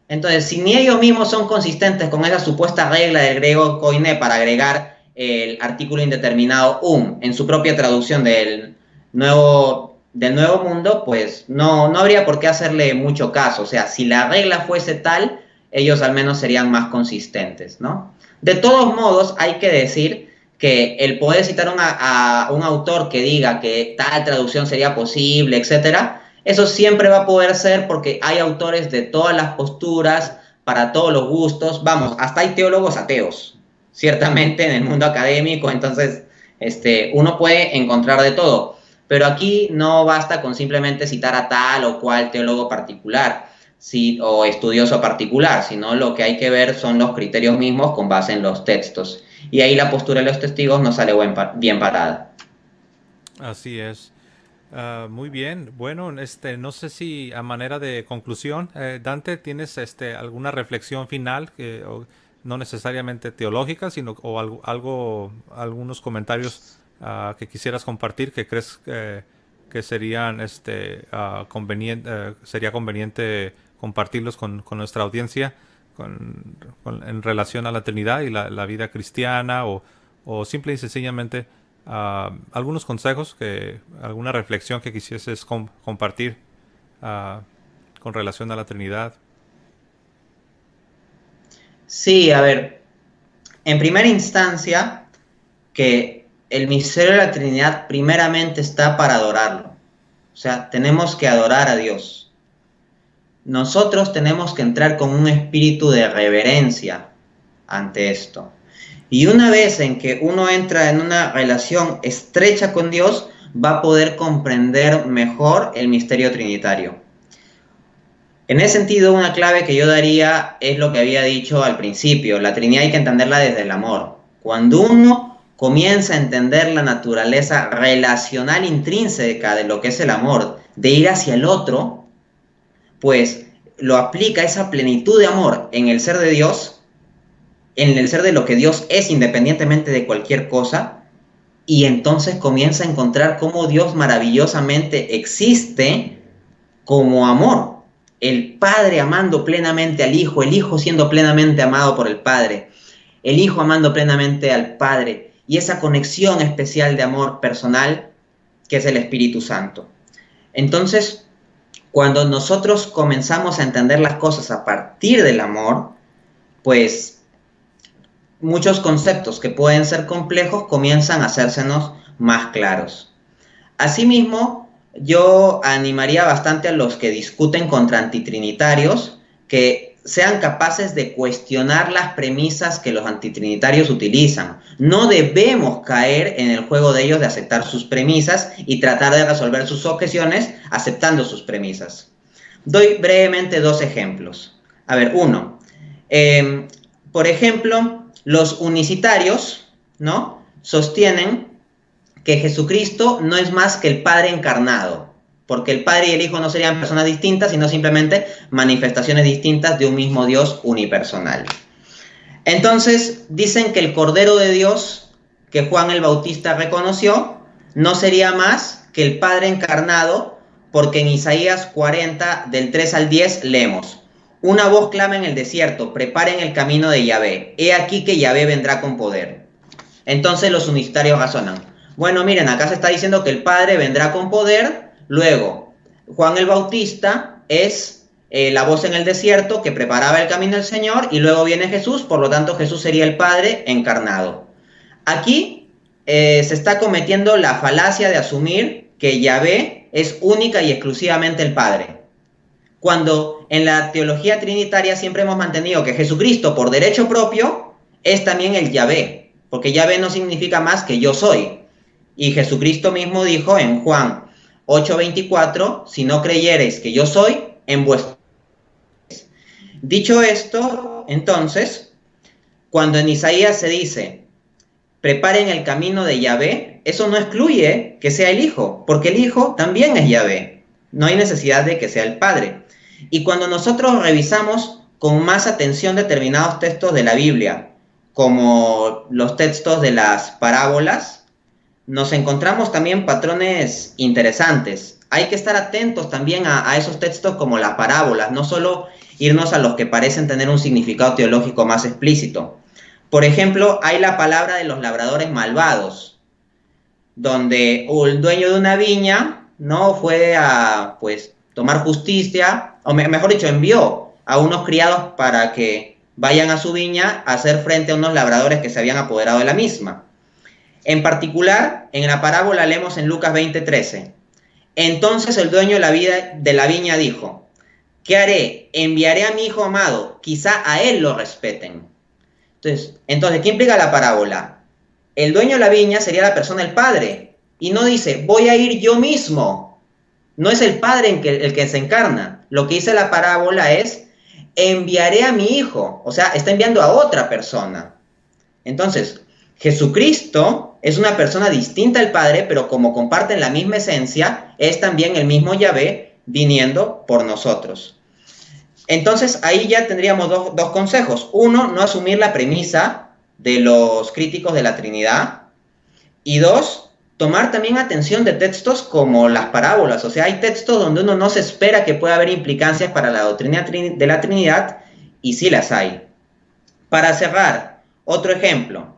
Entonces, si ni ellos mismos son consistentes con esa supuesta regla del griego koiné para agregar el artículo indeterminado en su propia traducción del Nuevo Mundo, pues no habría por qué hacerle mucho caso. O sea, si la regla fuese tal, ellos al menos serían más consistentes, ¿no? De todos modos, hay que decir que el poder citar a un autor que diga que tal traducción sería posible, etcétera, eso siempre va a poder ser porque hay autores de todas las posturas, para todos los gustos. Vamos, hasta hay teólogos ateos, ciertamente, en el mundo académico. Entonces uno puede encontrar de todo, pero aquí no basta con simplemente citar a tal o cual teólogo particular o estudioso particular, sino lo que hay que ver son los criterios mismos con base en los textos, y ahí la postura de los testigos no sale bien parada. Así es. Muy bien. Bueno, no sé si a manera de conclusión, Dante, ¿tienes alguna reflexión final no necesariamente teológica, sino algunos comentarios que quisieras compartir que crees que serían sería conveniente compartirlos con nuestra audiencia en relación a la Trinidad y la vida cristiana, o simple y sencillamente algunos consejos, alguna reflexión que quisieses compartir con relación a la Trinidad? Sí, a ver, en primera instancia, que el misterio de la Trinidad primeramente está para adorarlo. O sea, tenemos que adorar a Dios. Nosotros tenemos que entrar con un espíritu de reverencia ante esto. Y una vez en que uno entra en una relación estrecha con Dios, va a poder comprender mejor el misterio trinitario. En ese sentido, una clave que yo daría es lo que había dicho al principio. La Trinidad hay que entenderla desde el amor. Cuando uno comienza a entender la naturaleza relacional intrínseca de lo que es el amor, de ir hacia el otro, pues lo aplica esa plenitud de amor en el ser de Dios, en el ser de lo que Dios es independientemente de cualquier cosa, y entonces comienza a encontrar cómo Dios maravillosamente existe como amor. El Padre amando plenamente al Hijo, el Hijo siendo plenamente amado por el Padre, el Hijo amando plenamente al Padre, y esa conexión especial de amor personal que es el Espíritu Santo. Entonces, cuando nosotros comenzamos a entender las cosas a partir del amor, pues muchos conceptos que pueden ser complejos comienzan a hacérsenos más claros. Asimismo, yo animaría bastante a los que discuten contra antitrinitarios que sean capaces de cuestionar las premisas que los antitrinitarios utilizan. No debemos caer en el juego de ellos de aceptar sus premisas y tratar de resolver sus objeciones aceptando sus premisas. Doy brevemente dos ejemplos. A ver, uno. Por ejemplo, los unicitarios, ¿no?, sostienen que Jesucristo no es más que el Padre encarnado, porque el Padre y el Hijo no serían personas distintas, sino simplemente manifestaciones distintas de un mismo Dios unipersonal. Entonces, dicen que el Cordero de Dios que Juan el Bautista reconoció no sería más que el Padre encarnado, porque en Isaías 40, del 3 al 10, leemos: una voz clama en el desierto, preparen el camino de Yahvé, he aquí que Yahvé vendrá con poder. Entonces los unicitarios razonan: bueno, miren, acá se está diciendo que el Padre vendrá con poder, luego Juan el Bautista es la voz en el desierto que preparaba el camino del Señor, y luego viene Jesús, por lo tanto Jesús sería el Padre encarnado. Aquí se está cometiendo la falacia de asumir que Yahvé es única y exclusivamente el Padre, cuando en la teología trinitaria siempre hemos mantenido que Jesucristo, por derecho propio, es también el Yahvé, porque Yahvé no significa más que yo soy. Y Jesucristo mismo dijo en Juan 8:24, si no creyereis que yo soy, en vuestro... Dicho esto, entonces, cuando en Isaías se dice, preparen el camino de Yahvé, eso no excluye que sea el Hijo, porque el Hijo también es Yahvé. No hay necesidad de que sea el Padre. Y cuando nosotros revisamos con más atención determinados textos de la Biblia, como los textos de las parábolas, nos encontramos también patrones interesantes. Hay que estar atentos también a esos textos como las parábolas, no solo irnos a los que parecen tener un significado teológico más explícito. Por ejemplo, hay la palabra de los labradores malvados, donde el dueño de una viña no fue a tomar justicia, o mejor dicho, envió a unos criados para que vayan a su viña a hacer frente a unos labradores que se habían apoderado de la misma. En particular, en la parábola leemos en Lucas 20:13. Entonces el dueño de la viña dijo: ¿qué haré? Enviaré a mi hijo amado, quizá a él lo respeten. Entonces, ¿qué implica la parábola? El dueño de la viña sería la persona, el padre, y no dice, voy a ir yo mismo. No es el padre el que se encarna. Lo que dice la parábola es, enviaré a mi hijo. O sea, está enviando a otra persona. Entonces, Jesucristo es una persona distinta al Padre, pero como comparten la misma esencia, es también el mismo Yahvé viniendo por nosotros. Entonces, ahí ya tendríamos dos consejos. Uno, no asumir la premisa de los críticos de la Trinidad. Y dos, tomar también atención de textos como las parábolas. O sea, hay textos donde uno no se espera que pueda haber implicancias para la doctrina de la Trinidad, y sí las hay. Para cerrar, otro ejemplo.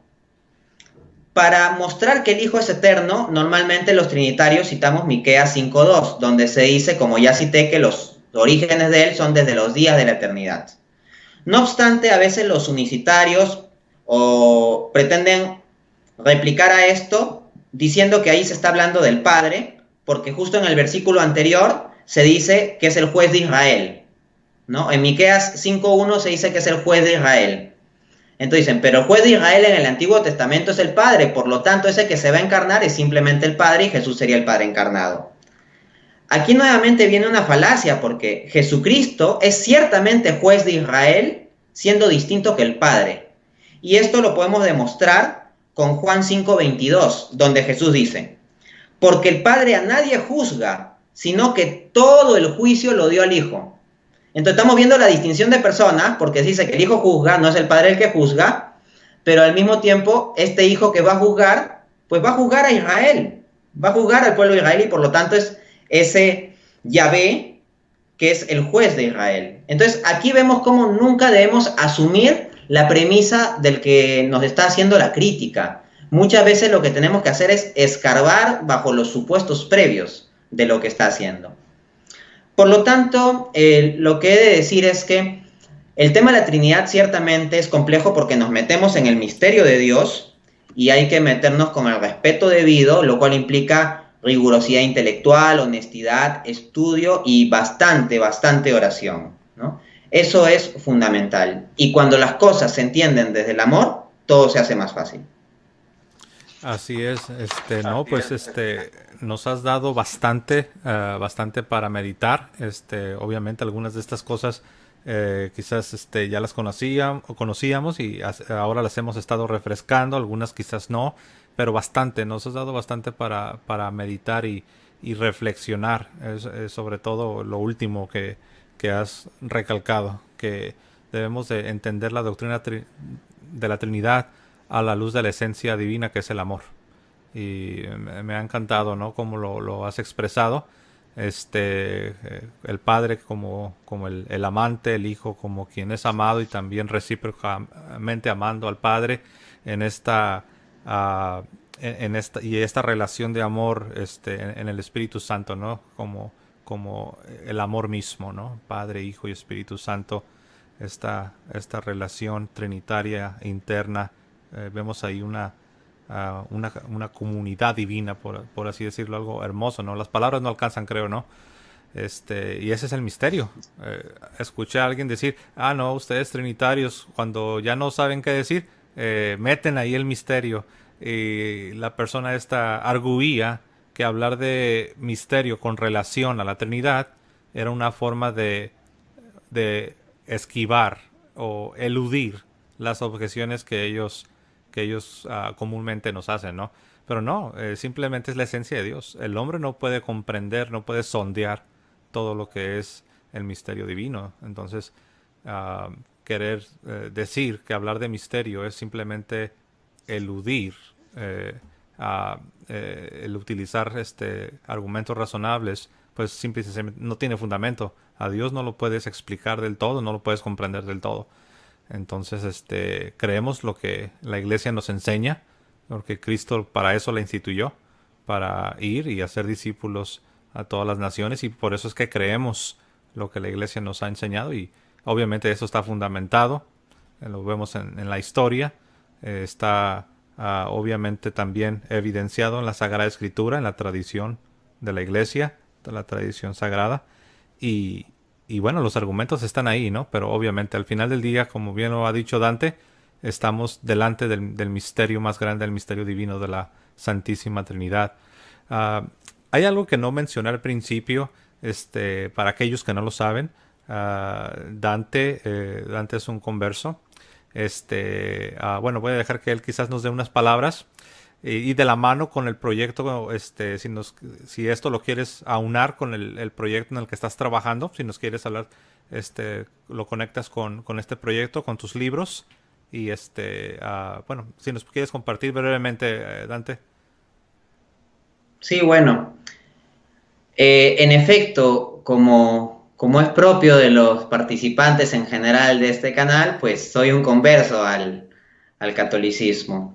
Para mostrar que el Hijo es eterno, normalmente los trinitarios citamos Miqueas 5:2, donde se dice, como ya cité, que los orígenes de él son desde los días de la eternidad. No obstante, a veces los unicitarios pretenden replicar a esto diciendo que ahí se está hablando del Padre, porque justo en el versículo anterior se dice que es el juez de Israel, ¿no? En Miqueas 5:1 se dice que es el juez de Israel. Entonces dicen, pero el juez de Israel en el Antiguo Testamento es el Padre, por lo tanto ese que se va a encarnar es simplemente el Padre y Jesús sería el Padre encarnado. Aquí nuevamente viene una falacia, porque Jesucristo es ciertamente juez de Israel, siendo distinto que el Padre. Y esto lo podemos demostrar con Juan 5:22, donde Jesús dice, porque el Padre a nadie juzga, sino que todo el juicio lo dio al Hijo. Entonces estamos viendo la distinción de personas, porque dice que el Hijo juzga, no es el Padre el que juzga, pero al mismo tiempo este Hijo que va a juzgar, pues va a juzgar a Israel, va a juzgar al pueblo de Israel, y por lo tanto es ese Yahvé que es el juez de Israel. Entonces aquí vemos cómo nunca debemos asumir la premisa del que nos está haciendo la crítica. Muchas veces lo que tenemos que hacer es escarbar bajo los supuestos previos de lo que está haciendo. Por lo tanto, lo que he de decir es que el tema de la Trinidad ciertamente es complejo porque nos metemos en el misterio de Dios y hay que meternos con el respeto debido, lo cual implica rigurosidad intelectual, honestidad, estudio y bastante oración, ¿no? Eso es fundamental. Y cuando las cosas se entienden desde el amor, todo se hace más fácil. Así es, no, pues nos has dado bastante, bastante para meditar. Obviamente algunas de estas cosas quizás ya las conocíamos y ahora las hemos estado refrescando, algunas quizás no, pero bastante, nos has dado bastante para meditar y reflexionar, sobre todo lo último que has recalcado, que debemos de entender la doctrina de la Trinidad a la luz de la esencia divina que es el amor. Y me ha encantado, ¿no? Cómo lo has expresado. El Padre como el amante, el Hijo como quien es amado y también recíprocamente amando al Padre en esta esta relación de amor en el Espíritu Santo, ¿no? Como el amor mismo, ¿no? Padre, Hijo y Espíritu Santo, esta relación trinitaria interna. Vemos ahí una comunidad divina, por así decirlo, algo hermoso, ¿no? Las palabras no alcanzan, creo, ¿no? Y ese es el misterio. Escuché a alguien decir, no, ustedes trinitarios, cuando ya no saben qué decir, meten ahí el misterio. Y la persona esta arguía que hablar de misterio con relación a la Trinidad era una forma de esquivar o eludir las objeciones que ellos comúnmente nos hacen, ¿no? Pero no, simplemente es la esencia de Dios. El hombre no puede comprender, no puede sondear todo lo que es el misterio divino. Entonces, querer decir que hablar de misterio es simplemente eludir, el utilizar argumentos razonables, pues simplemente no tiene fundamento. A Dios no lo puedes explicar del todo, no lo puedes comprender del todo. Entonces, creemos lo que la Iglesia nos enseña, porque Cristo para eso la instituyó, para ir y hacer discípulos a todas las naciones, y por eso es que creemos lo que la Iglesia nos ha enseñado, y obviamente eso está fundamentado, lo vemos en la historia, está obviamente también evidenciado en la Sagrada Escritura, en la tradición de la Iglesia, de la tradición sagrada, y bueno, los argumentos están ahí, ¿no? Pero obviamente al final del día, como bien lo ha dicho Dante, estamos delante del misterio más grande, el misterio divino de la Santísima Trinidad. Hay algo que no mencioné al principio, para aquellos que no lo saben. Dante es un converso. Bueno, voy a dejar que él quizás nos dé unas palabras. Y de la mano con el proyecto, si esto lo quieres aunar con el proyecto en el que estás trabajando, si nos quieres hablar, lo conectas con este proyecto, con tus libros, y bueno, si nos quieres compartir brevemente, Dante. Sí, bueno, en efecto, como es propio de los participantes en general de este canal, pues soy un converso al catolicismo.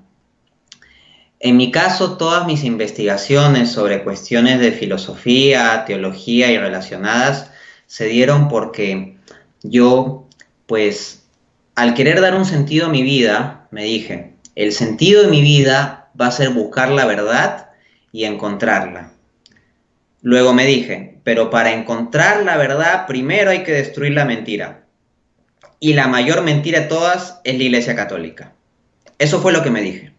En mi caso, todas mis investigaciones sobre cuestiones de filosofía, teología y relacionadas se dieron porque yo, pues, al querer dar un sentido a mi vida, me dije, el sentido de mi vida va a ser buscar la verdad y encontrarla. Luego me dije, pero para encontrar la verdad, primero hay que destruir la mentira. Y la mayor mentira de todas es la Iglesia Católica. Eso fue lo que me dije.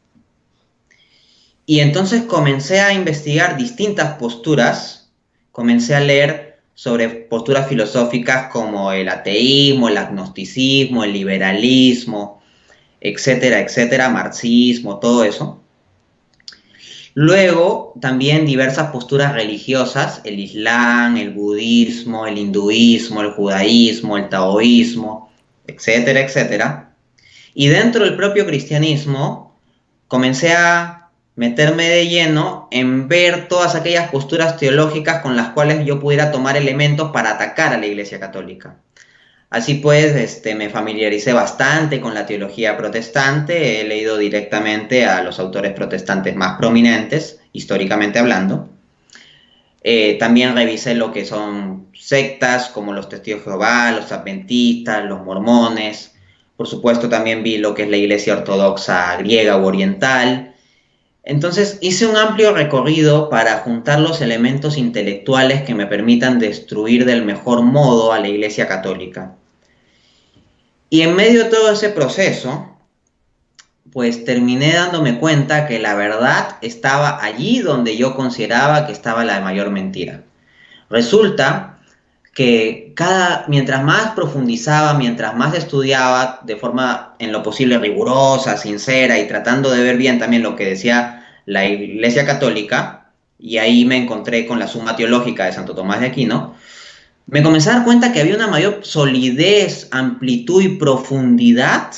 Y entonces comencé a investigar distintas posturas, comencé a leer sobre posturas filosóficas como el ateísmo, el agnosticismo, el liberalismo, etcétera, etcétera, marxismo, todo eso. Luego también diversas posturas religiosas, el islam, el budismo, el hinduismo, el judaísmo, el taoísmo, etcétera, etcétera. Y dentro del propio cristianismo comencé a meterme de lleno en ver todas aquellas posturas teológicas con las cuales yo pudiera tomar elementos para atacar a la Iglesia Católica. Así pues, me familiaricé bastante con la teología protestante, he leído directamente a los autores protestantes más prominentes, históricamente hablando. También revisé lo que son sectas como los Testigos de Jehová, los Adventistas, los Mormones. Por supuesto, también vi lo que es la Iglesia Ortodoxa griega u oriental, Entonces hice un amplio recorrido para juntar los elementos intelectuales que me permitan destruir del mejor modo a la Iglesia Católica. Y en medio de todo ese proceso, pues terminé dándome cuenta que la verdad estaba allí donde yo consideraba que estaba la mayor mentira. Resulta que mientras más profundizaba, mientras más estudiaba de forma en lo posible rigurosa, sincera y tratando de ver bien también lo que decía la Iglesia Católica, y ahí me encontré con la Suma Teológica de Santo Tomás de Aquino, me comencé a dar cuenta que había una mayor solidez, amplitud y profundidad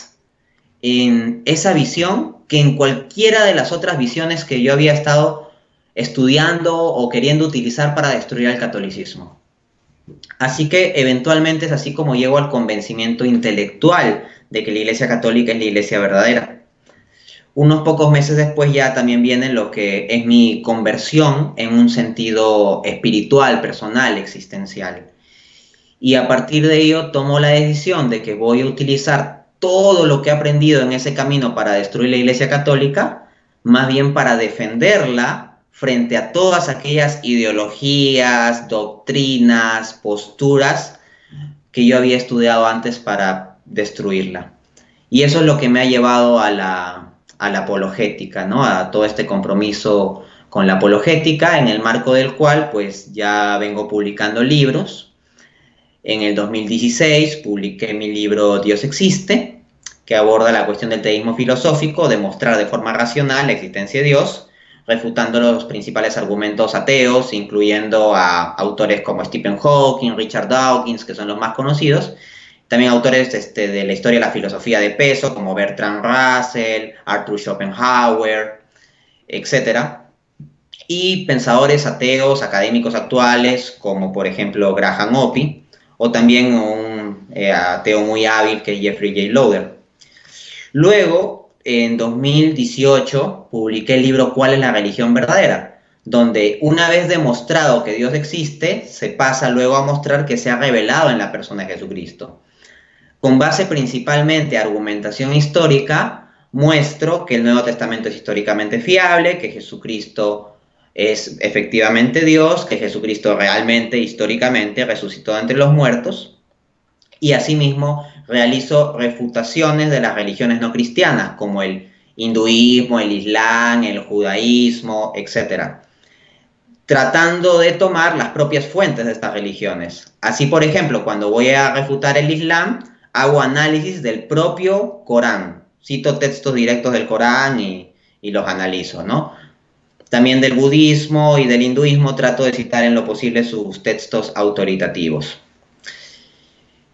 en esa visión que en cualquiera de las otras visiones que yo había estado estudiando o queriendo utilizar para destruir al catolicismo. Así que eventualmente es así como llego al convencimiento intelectual de que la Iglesia Católica es la Iglesia verdadera. Unos pocos meses después ya también viene lo que es mi conversión en un sentido espiritual, personal, existencial. Y a partir de ello tomo la decisión de que voy a utilizar todo lo que he aprendido en ese camino para destruir la Iglesia Católica, más bien para defenderla frente a todas aquellas ideologías, doctrinas, posturas que yo había estudiado antes para destruirla. Y eso es lo que me ha llevado a la apologética, ¿no? A todo este compromiso con la apologética, en el marco del cual pues ya vengo publicando libros. En el 2016 publiqué mi libro Dios existe, que aborda la cuestión del teísmo filosófico, demostrar de forma racional la existencia de Dios, refutando los principales argumentos ateos, incluyendo a autores como Stephen Hawking, Richard Dawkins, que son los más conocidos, también autores de la historia de la filosofía de peso, como Bertrand Russell, Arthur Schopenhauer, etc. Y pensadores ateos, académicos actuales, como por ejemplo Graham Oppy, o también un ateo muy hábil que es Jeffrey J. Loder. Luego, en 2018, publiqué el libro ¿Cuál es la religión verdadera?, donde una vez demostrado que Dios existe, se pasa luego a mostrar que se ha revelado en la persona de Jesucristo. Con base principalmente a argumentación histórica, muestro que el Nuevo Testamento es históricamente fiable, que Jesucristo es efectivamente Dios, que Jesucristo realmente, históricamente, resucitó entre los muertos, y asimismo realizo refutaciones de las religiones no cristianas, como el hinduismo, el islam, el judaísmo, etc., tratando de tomar las propias fuentes de estas religiones. Así, por ejemplo, cuando voy a refutar el islam, hago análisis del propio Corán, cito textos directos del Corán y los analizo, ¿no? También del budismo y del hinduismo trato de citar en lo posible sus textos autoritativos.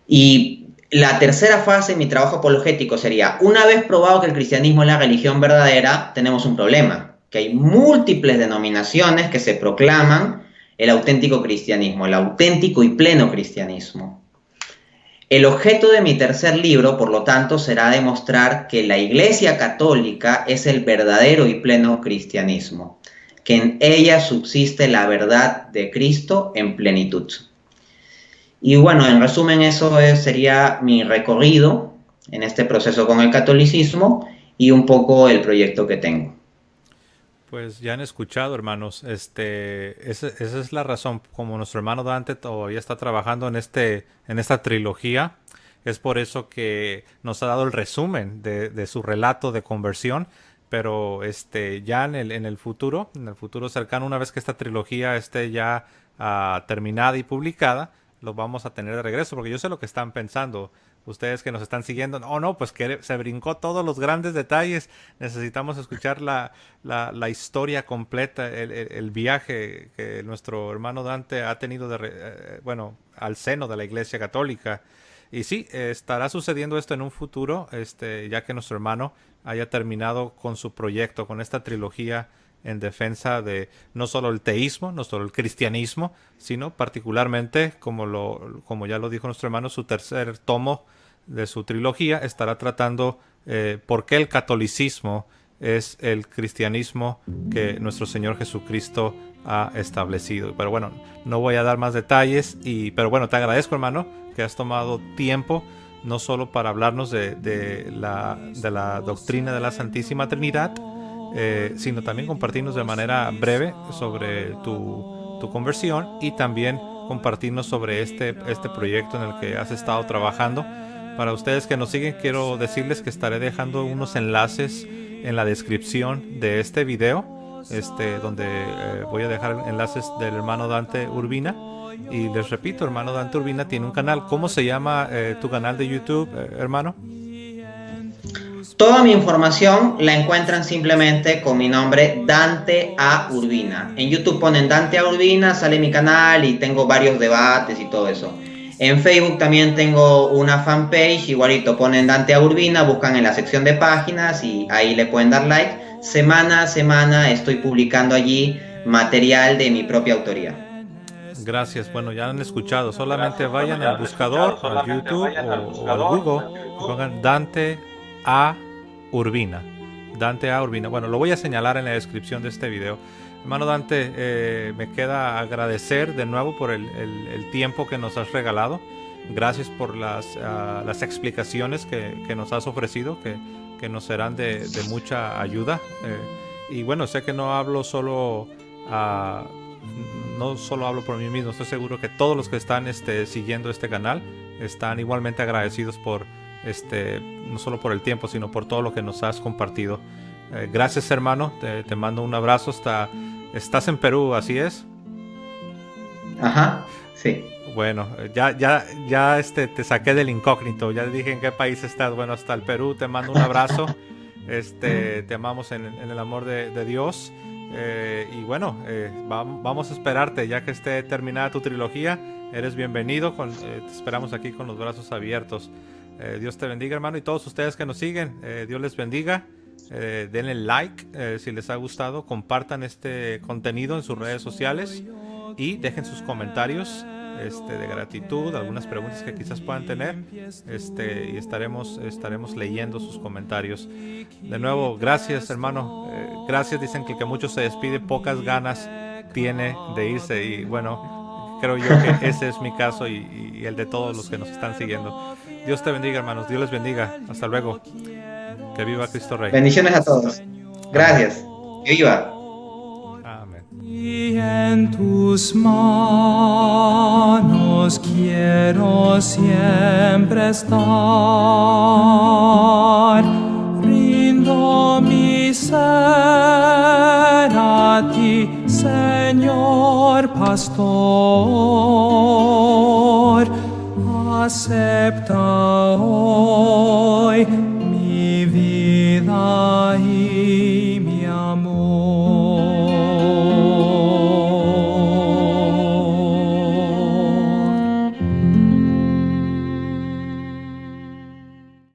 Y la tercera fase en mi trabajo apologético sería, una vez probado que el cristianismo es la religión verdadera, tenemos un problema, que hay múltiples denominaciones que se proclaman el auténtico cristianismo, el auténtico y pleno cristianismo. El objeto de mi tercer libro, por lo tanto, será demostrar que la Iglesia Católica es el verdadero y pleno cristianismo, que en ella subsiste la verdad de Cristo en plenitud. Y bueno, en resumen, eso sería mi recorrido en este proceso con el catolicismo y un poco el proyecto que tengo. Pues ya han escuchado, hermanos, esa es la razón, como nuestro hermano Dante todavía está trabajando en esta trilogía, es por eso que nos ha dado el resumen de su relato de conversión, pero ya en el futuro cercano, una vez que esta trilogía esté ya terminada y publicada, lo vamos a tener de regreso, porque yo sé lo que están pensando. Ustedes que nos están siguiendo, no, pues que se brincó todos los grandes detalles. Necesitamos escuchar la historia completa, el viaje que nuestro hermano Dante ha tenido al seno de la Iglesia Católica. Y sí, estará sucediendo esto en un futuro, ya que nuestro hermano haya terminado con su proyecto, con esta trilogía en defensa de no solo el teísmo, no solo el cristianismo, sino particularmente, como ya lo dijo nuestro hermano, su tercer tomo de su trilogía estará tratando por qué el catolicismo es el cristianismo que nuestro Señor Jesucristo ha establecido. Pero bueno, no voy a dar más detalles, pero bueno, te agradezco, hermano, que has tomado tiempo no solo para hablarnos de la doctrina de la Santísima Trinidad, sino también compartirnos de manera breve sobre tu conversión y también compartirnos sobre este proyecto en el que has estado trabajando. Para ustedes que nos siguen, quiero decirles que estaré dejando unos enlaces en la descripción de este video, donde voy a dejar enlaces del hermano Dante Urbina. Y les repito, hermano Dante Urbina tiene un canal. ¿Cómo se llama tu canal de YouTube, hermano? Toda mi información la encuentran simplemente con mi nombre, Dante A. Urbina. En YouTube ponen Dante A. Urbina, sale mi canal y tengo varios debates y todo eso. En Facebook también tengo una fanpage, igualito ponen Dante A. Urbina, buscan en la sección de páginas y ahí le pueden dar like. Semana a semana estoy publicando allí material de mi propia autoría. Gracias. Bueno, ya han escuchado. Solamente vayan al buscador, al YouTube o al Google y pongan Dante A. Urbina. Dante A. Urbina. Bueno, lo voy a señalar en la descripción de este video. Hermano Dante, me queda agradecer de nuevo por el tiempo que nos has regalado. Gracias por las explicaciones que nos has ofrecido, que nos serán de mucha ayuda. Y bueno, sé que no hablo solo no solo hablo por mí mismo, estoy seguro que todos los que están siguiendo este canal están igualmente agradecidos por no solo por el tiempo, sino por todo lo que nos has compartido. Gracias, hermano, te mando un abrazo. Estás en Perú, ¿así es? Ajá, sí. Bueno, ya te saqué del incógnito, ya dije en qué país estás. Bueno, hasta el Perú, te mando un abrazo. Te amamos en el amor de Dios. Y bueno, vamos a esperarte ya que esté terminada tu trilogía. Eres bienvenido, te esperamos aquí con los brazos abiertos. Dios te bendiga, hermano, y todos ustedes que nos siguen, Dios les bendiga. Denle like si les ha gustado, compartan este contenido en sus redes sociales y dejen sus comentarios de gratitud, algunas preguntas que quizás puedan tener, y estaremos leyendo sus comentarios. De nuevo, gracias, hermano. Gracias. Dicen que el que mucho se despide, pocas ganas tiene de irse, y bueno, creo yo que ese es mi caso y el de todos los que nos están siguiendo. Dios te bendiga, hermanos. Dios les bendiga. Hasta luego. Que viva Cristo Rey. Bendiciones a todos. Gracias. Que viva. Amén. Y en tus manos quiero siempre estar. Rindo mi ser a ti, Señor Pastor. Acepta hoy